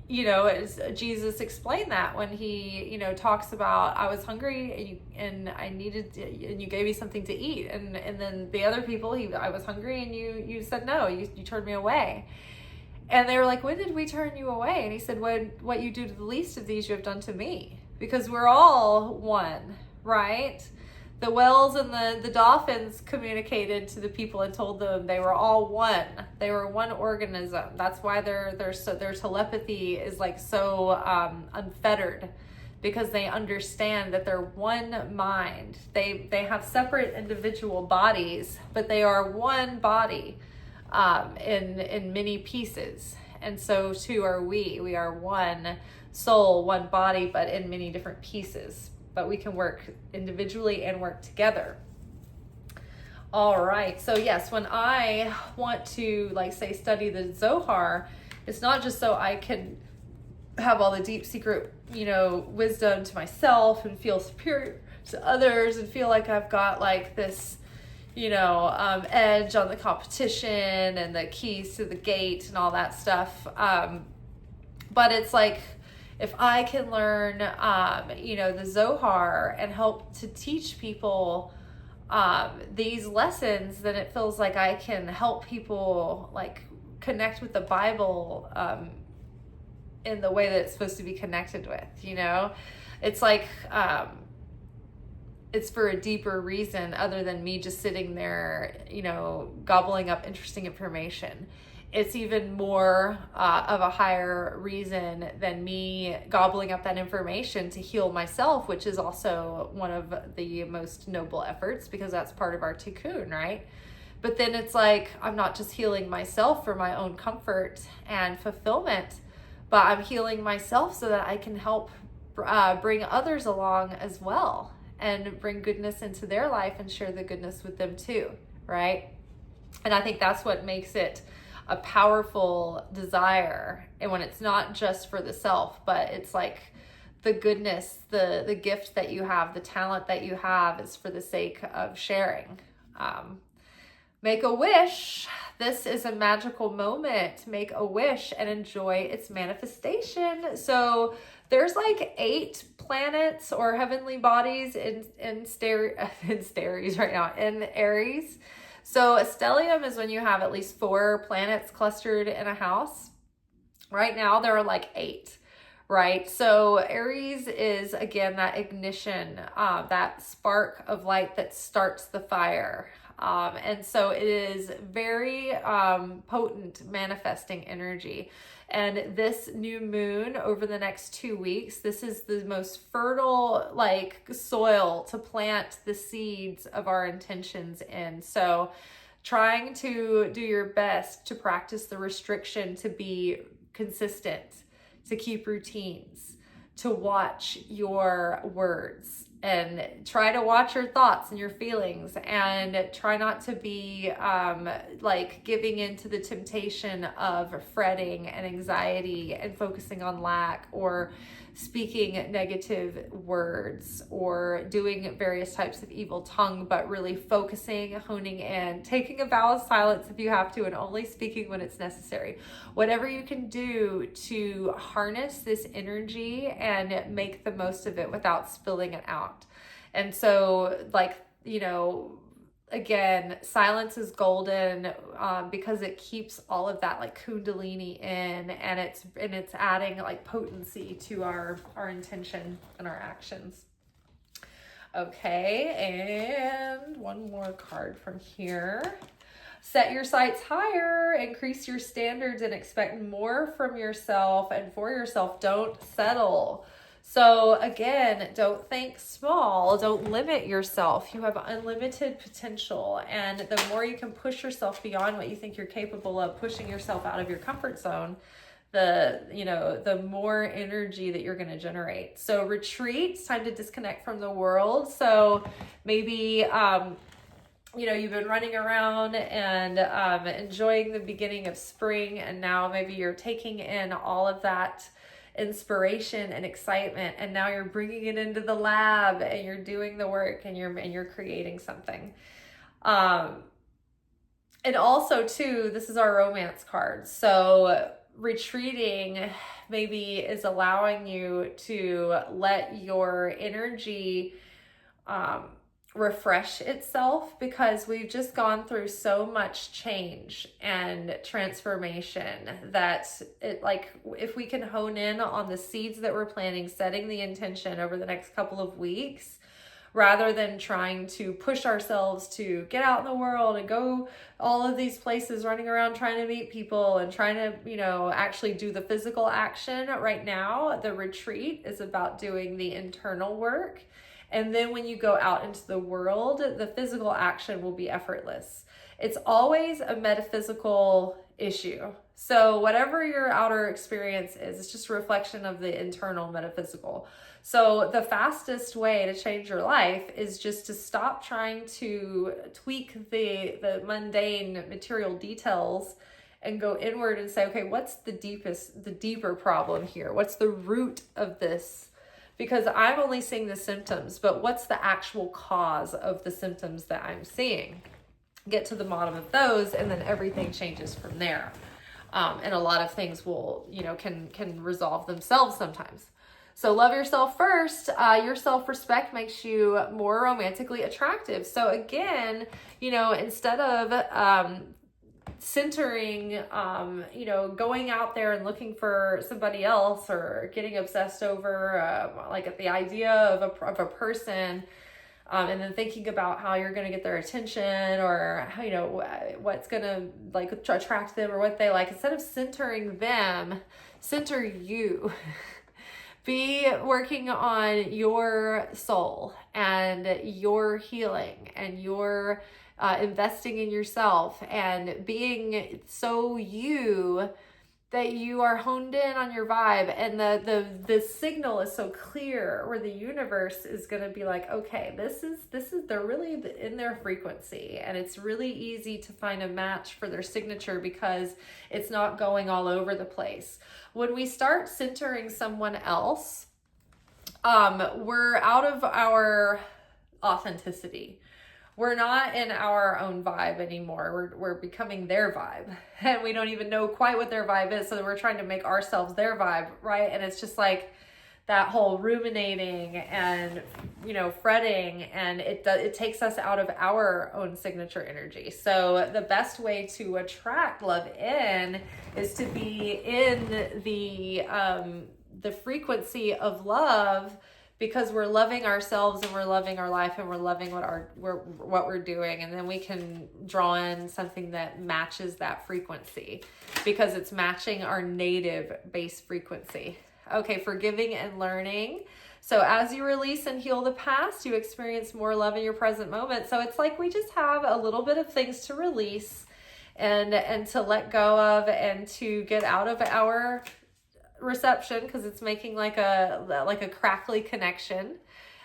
you know, as Jesus explained that when he, you know, talks about, I was hungry and I needed to, and you gave me something to eat, and then the other people, I was hungry and you said no, you turned me away. And they were like, when did we turn you away? And he said, what you do to the least of these, you have done to me. Because we're all one, right? The whales and the dolphins communicated to the people and told them they were all one. They were one organism. That's why their telepathy is like so unfettered, because they understand that they're one mind. They have separate individual bodies, but they are one body in many pieces. And so too are we. We are one soul, one body, but in many different pieces. But we can work individually and work together. All right. So yes, when I want to, like, say, study the Zohar, it's not just so I can have all the deep secret, you know, wisdom to myself and feel superior to others and feel like I've got like this, you know, edge on the competition and the keys to the gate and all that stuff. But it's like, if I can learn, you know, the Zohar and help to teach people these lessons, then it feels like I can help people like connect with the Bible in the way that it's supposed to be connected with, you know? It's like, it's for a deeper reason other than me just sitting there, you know, gobbling up interesting information. It's even more of a higher reason than me gobbling up that information to heal myself, which is also one of the most noble efforts, because that's part of our tikkun, right? But then it's like, I'm not just healing myself for my own comfort and fulfillment, but I'm healing myself so that I can help bring others along as well and bring goodness into their life and share the goodness with them too, right? And I think that's what makes it a powerful desire. And when it's not just for the self, but it's like the goodness, the gift that you have, the talent that you have is for the sake of sharing. Make a wish. This is a magical moment. Make a wish and enjoy its manifestation. So there's like 8 planets or heavenly bodies in Aries right now, in Aries. So a stellium is when you have at least 4 planets clustered in a house. Right now there are like 8, right? So Aries is, again, that ignition, that spark of light that starts the fire. And so it is very potent manifesting energy. And this new moon over the next 2 weeks, this is the most fertile like soil to plant the seeds of our intentions in. So trying to do your best to practice the restriction, to be consistent, to keep routines, to watch your words, and try to watch your thoughts and your feelings, and try not to be like giving into the temptation of fretting and anxiety and focusing on lack, or speaking negative words, or doing various types of evil tongue, but really focusing, honing in, taking a vow of silence if you have to, and only speaking when it's necessary. Whatever you can do to harness this energy and make the most of it without spilling it out. And so, like, you know, again, silence is golden because it keeps all of that like kundalini in, and it's adding like potency to our intention and our actions. Okay, and one more card from here. Set your sights higher, increase your standards, and expect more from yourself and for yourself. Don't settle. So again, don't think small, don't limit yourself. You have unlimited potential, and the more you can push yourself beyond what you think you're capable of, pushing yourself out of your comfort zone, the more energy that you're going to generate. So retreat, it's time to disconnect from the world. So maybe you've been running around and enjoying the beginning of spring, and now maybe you're taking in all of that inspiration and excitement, and now you're bringing it into the lab, and you're doing the work, and you're creating something. And also too, this is our romance card. So retreating maybe is allowing you to let your energy refresh itself, because we've just gone through so much change and transformation that it, like, if we can hone in on the seeds that we're planting, setting the intention over the next couple of weeks, rather than trying to push ourselves to get out in the world and go all of these places, running around trying to meet people and trying to, actually do the physical action. Right now, the retreat is about doing the internal work. And then when you go out into the world, the physical action will be effortless. It's always a metaphysical issue. So whatever your outer experience is, it's just a reflection of the internal metaphysical. So the fastest way to change your life is just to stop trying to tweak the mundane material details and go inward and say, okay, what's the deeper problem here? What's the root of this? Because I'm only seeing the symptoms, but what's the actual cause of the symptoms that I'm seeing? Get to the bottom of those, and then everything changes from there. And a lot of things will, can resolve themselves sometimes. So love yourself first. Your self-respect makes you more romantically attractive. So again, instead of centering, going out there and looking for somebody else, or getting obsessed over like the idea of a person, and then thinking about how you're going to get their attention, or what's going to like attract them, or what they like. Instead of centering them, center you. Be working on your soul and your healing and your investing in yourself, and being so you that you are honed in on your vibe, and the signal is so clear, where the universe is going to be like, okay, this is they're really in their frequency, and it's really easy to find a match for their signature because it's not going all over the place. When we start centering someone else, we're out of our authenticity. We're not in our own vibe anymore. We're becoming their vibe, and we don't even know quite what their vibe is. So we're trying to make ourselves their vibe, right? And it's just like that whole ruminating and, fretting, and it takes us out of our own signature energy. So the best way to attract love in is to be in the frequency of love, because we're loving ourselves, and we're loving our life, and we're loving what we're doing. And then we can draw in something that matches that frequency, because it's matching our native base frequency. Okay, forgiving and learning. So as you release and heal the past, you experience more love in your present moment. So it's like we just have a little bit of things to release and to let go of, and to get out of our reception, because it's making like a crackly connection,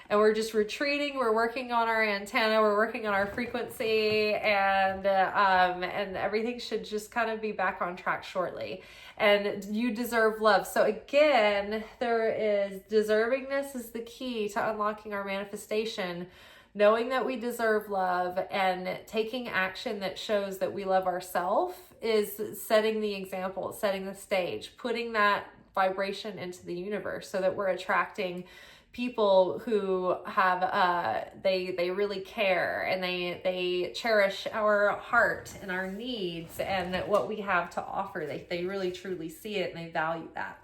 and we're just retreating. We're working on our antenna, we're working on our frequency, and everything should just kind of be back on track shortly. And you deserve love. So again, there is deservingness is the key to unlocking our manifestation. Knowing that we deserve love and taking action that shows that we love ourselves is setting the example, setting the stage, putting that vibration into the universe, so that we're attracting people who have they really care, and they cherish our heart and our needs and what we have to offer. They really truly see it, and they value that.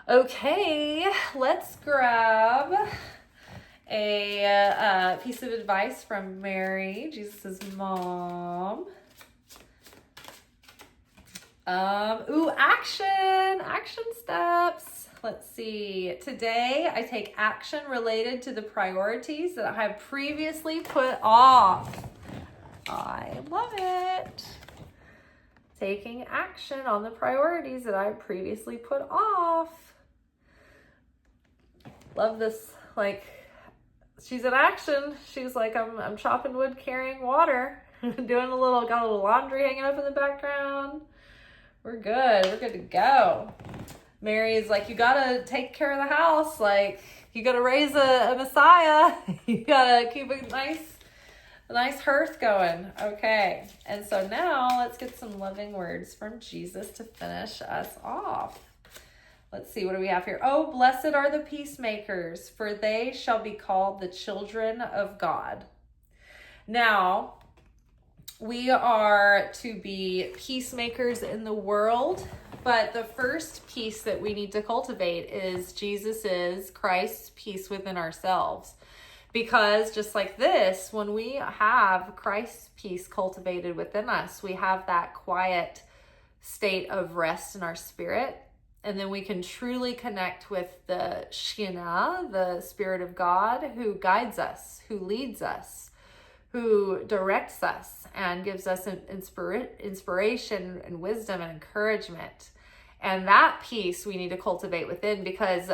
Okay, let's grab a piece of advice from Mary, Jesus' mom. Action steps. Let's see. Today, I take action related to the priorities that I have previously put off. I love it. Taking action on the priorities that I previously put off. Love this. Like, she's in action. She's like, I'm chopping wood, carrying water, got a little laundry hanging up in the background. We're good. We're good to go. Mary is like, you gotta take care of the house. Like, you gotta raise a Messiah. You gotta keep a nice hearth going. Okay. And so now let's get some loving words from Jesus to finish us off. Let's see, what do we have here? Oh, blessed are the peacemakers, for they shall be called the children of God. Now, we are to be peacemakers in the world, but the first peace that we need to cultivate is Christ's peace within ourselves. Because just like this, when we have Christ's peace cultivated within us, we have that quiet state of rest in our spirit. And then we can truly connect with the Shekhinah, the Spirit of God, who guides us, who leads us, who directs us and gives us an inspiration and wisdom and encouragement. And that peace we need to cultivate within, because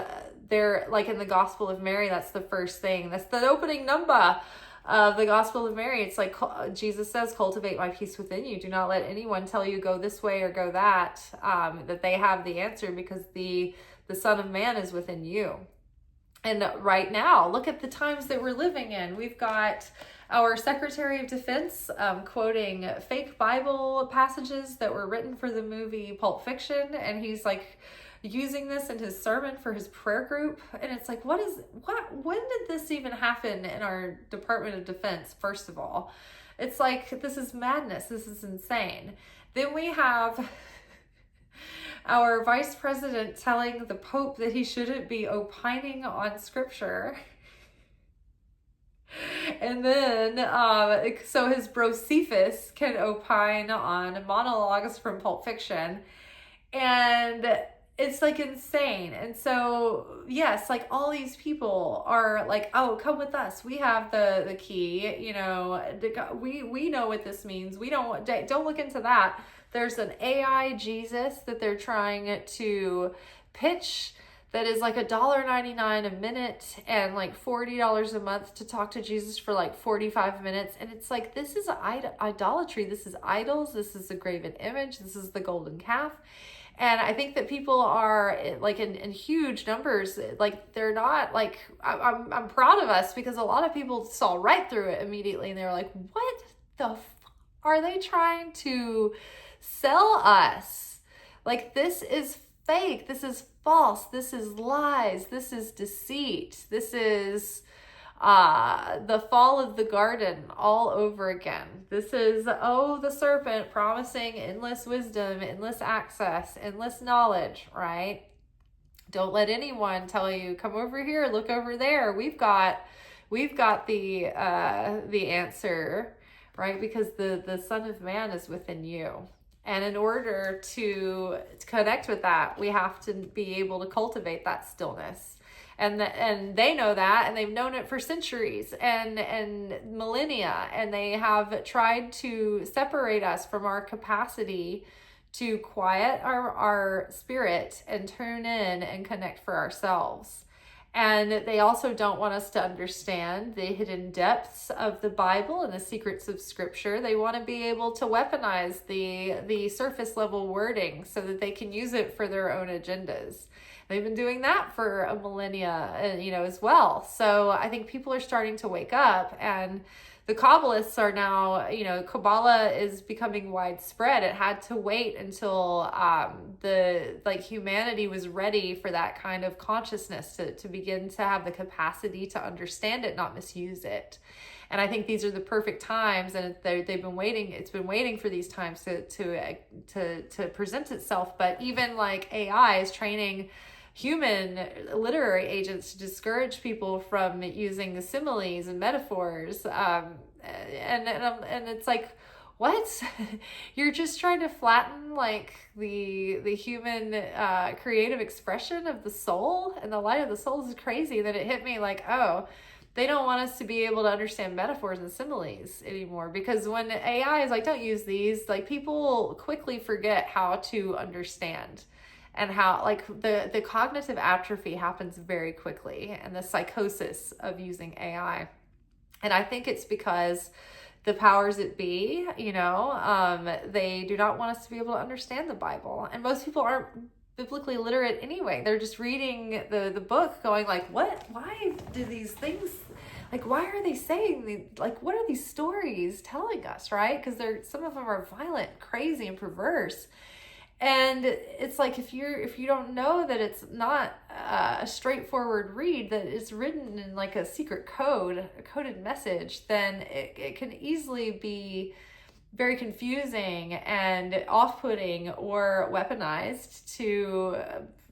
they're like in the Gospel of Mary, that's the first thing. That's the opening number of the Gospel of Mary. It's like Jesus says, cultivate my peace within you. Do not let anyone tell you go this way or go that, that they have the answer, because the Son of Man is within you. And right now, look at the times that we're living in. We've got our Secretary of Defense quoting fake Bible passages that were written for the movie Pulp Fiction, and he's like using this in his sermon for his prayer group. And it's like, when did this even happen in our Department of Defense? First of all, it's like, this is madness. This is insane. Then we have our vice president telling the Pope that he shouldn't be opining on scripture. And then, so his bro Cephas can opine on monologues from Pulp Fiction. And it's like insane. And so, yes, like all these people are like, oh, come with us. We have the key, we know what this means. We don't look into that. There's an AI Jesus that they're trying to pitch that is like $1.99 a minute and like $40 a month to talk to Jesus for like 45 minutes. And it's like, this is idolatry. This is idols. This is a graven image. This is the golden calf. And I think that people are like in huge numbers, like they're not like, I'm proud of us, because a lot of people saw right through it immediately. And they were like, what the are they trying to sell us? Like, this is fake. This is false. This is lies. This is deceit. This is the fall of the garden all over again. This is, the serpent promising endless wisdom, endless access, endless knowledge, right? Don't let anyone tell you, come over here, look over there. We've got the answer, right? Because the Son of Man is within you. And in order to connect with that, we have to be able to cultivate that stillness. And they know that, and they've known it for centuries and millennia, and they have tried to separate us from our capacity to quiet our spirit and tune in and connect for ourselves. And they also don't want us to understand the hidden depths of the Bible and the secrets of Scripture. They want to be able to weaponize the surface level wording so that they can use it for their own agendas. They've been doing that for a millennia, as well. So I think people are starting to wake up, and the Kabbalists are now, Kabbalah is becoming widespread. It had to wait until humanity was ready for that kind of consciousness to begin to have the capacity to understand it, not misuse it. And I think these are the perfect times, and they've been waiting. It's been waiting for these times to present itself. But even like AI is training human literary agents to discourage people from using the similes and metaphors, and it's like, what? You're just trying to flatten like the human creative expression of the soul, and the light of the soul is crazy. Then it hit me like, oh, they don't want us to be able to understand metaphors and similes anymore, because when AI is like, don't use these, like people quickly forget how to understand. And how like the cognitive atrophy happens very quickly, and the psychosis of using AI. And I think it's because the powers that be, they do not want us to be able to understand the Bible. And most people aren't biblically literate anyway. They're just reading the book going like, what? Why do these things, like, why are they saying, like, what are these stories telling us, right? Because some of them are violent, crazy, and perverse. And it's like, if you don't know that it's not a straightforward read, that it's written in like a secret code, a coded message, then it can easily be very confusing and off-putting or weaponized to,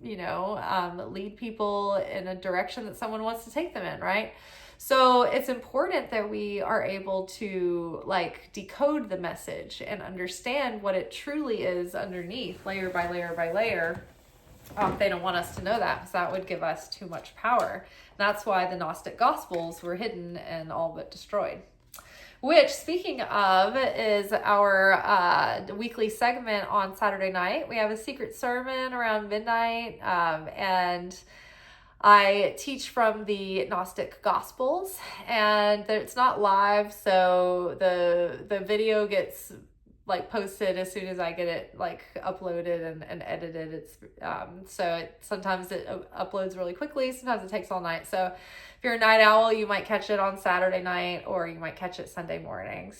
lead people in a direction that someone wants to take them in, right? So it's important that we are able to like decode the message and understand what it truly is underneath, layer by layer by layer. They don't want us to know that, because that would give us too much power. That's why the Gnostic Gospels were hidden and all but destroyed. Which, speaking of, is our weekly segment on Saturday night. We have a secret sermon around midnight, and I teach from the Gnostic Gospels, and it's not live, so the video gets like posted as soon as I get it like uploaded and edited. It's sometimes it uploads really quickly, sometimes it takes all night. So if you're a night owl, you might catch it on Saturday night, or you might catch it Sunday morning.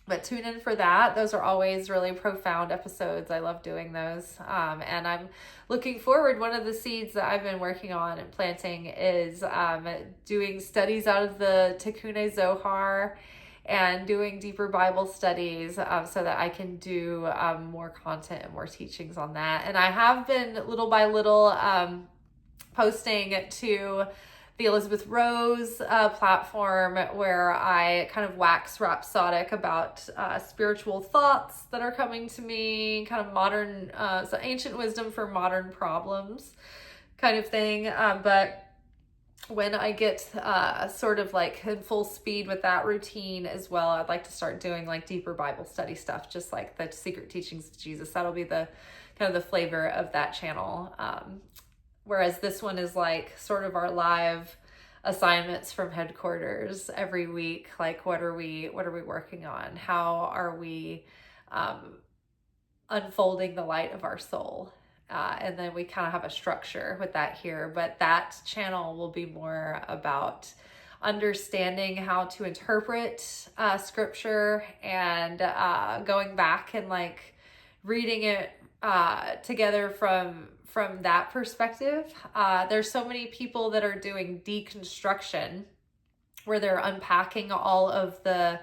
But tune in for that. Those are always really profound episodes. I love doing those. And I'm looking forward. One of the seeds that I've been working on and planting is doing studies out of the Tikkun Zohar and doing deeper Bible studies so that I can do more content and more teachings on that. And I have been little by little posting to the Elizabeth Rose platform, where I kind of wax rhapsodic about spiritual thoughts that are coming to me, kind of modern, so ancient wisdom for modern problems kind of thing. But when I get sort of like in full speed with that routine as well, I'd like to start doing like deeper Bible study stuff, just like the Secret Teachings of Jesus. That'll be the kind of the flavor of that channel. Whereas this one is like sort of our live assignments from headquarters every week. Like, what are we working on? How are we unfolding the light of our soul? And then we kind of have a structure with that here, but that channel will be more about understanding how to interpret scripture and going back and like reading it together from that perspective. There's so many people that are doing deconstruction, where they're unpacking all of the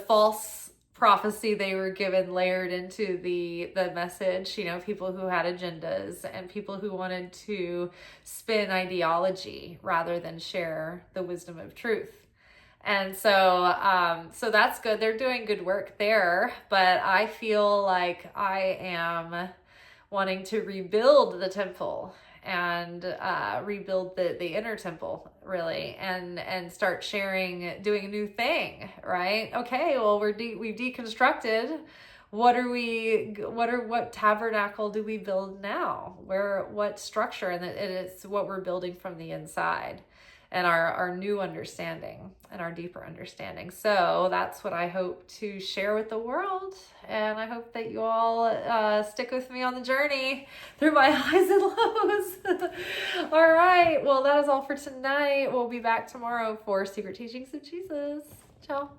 false prophecy they were given layered into the message, people who had agendas and people who wanted to spin ideology rather than share the wisdom of truth. And so that's good. They're doing good work there, but I feel like I am wanting to rebuild the temple and rebuild the inner temple, really, and start sharing, doing a new thing, right? Okay, well, we've deconstructed. What tabernacle do we build now? What structure? And it's what we're building from the inside, and our new understanding and our deeper understanding. So that's what I hope to share with the world. And I hope that you all stick with me on the journey through my highs and lows. All right. Well, that is all for tonight. We'll be back tomorrow for Secret Teachings of Jesus. Ciao.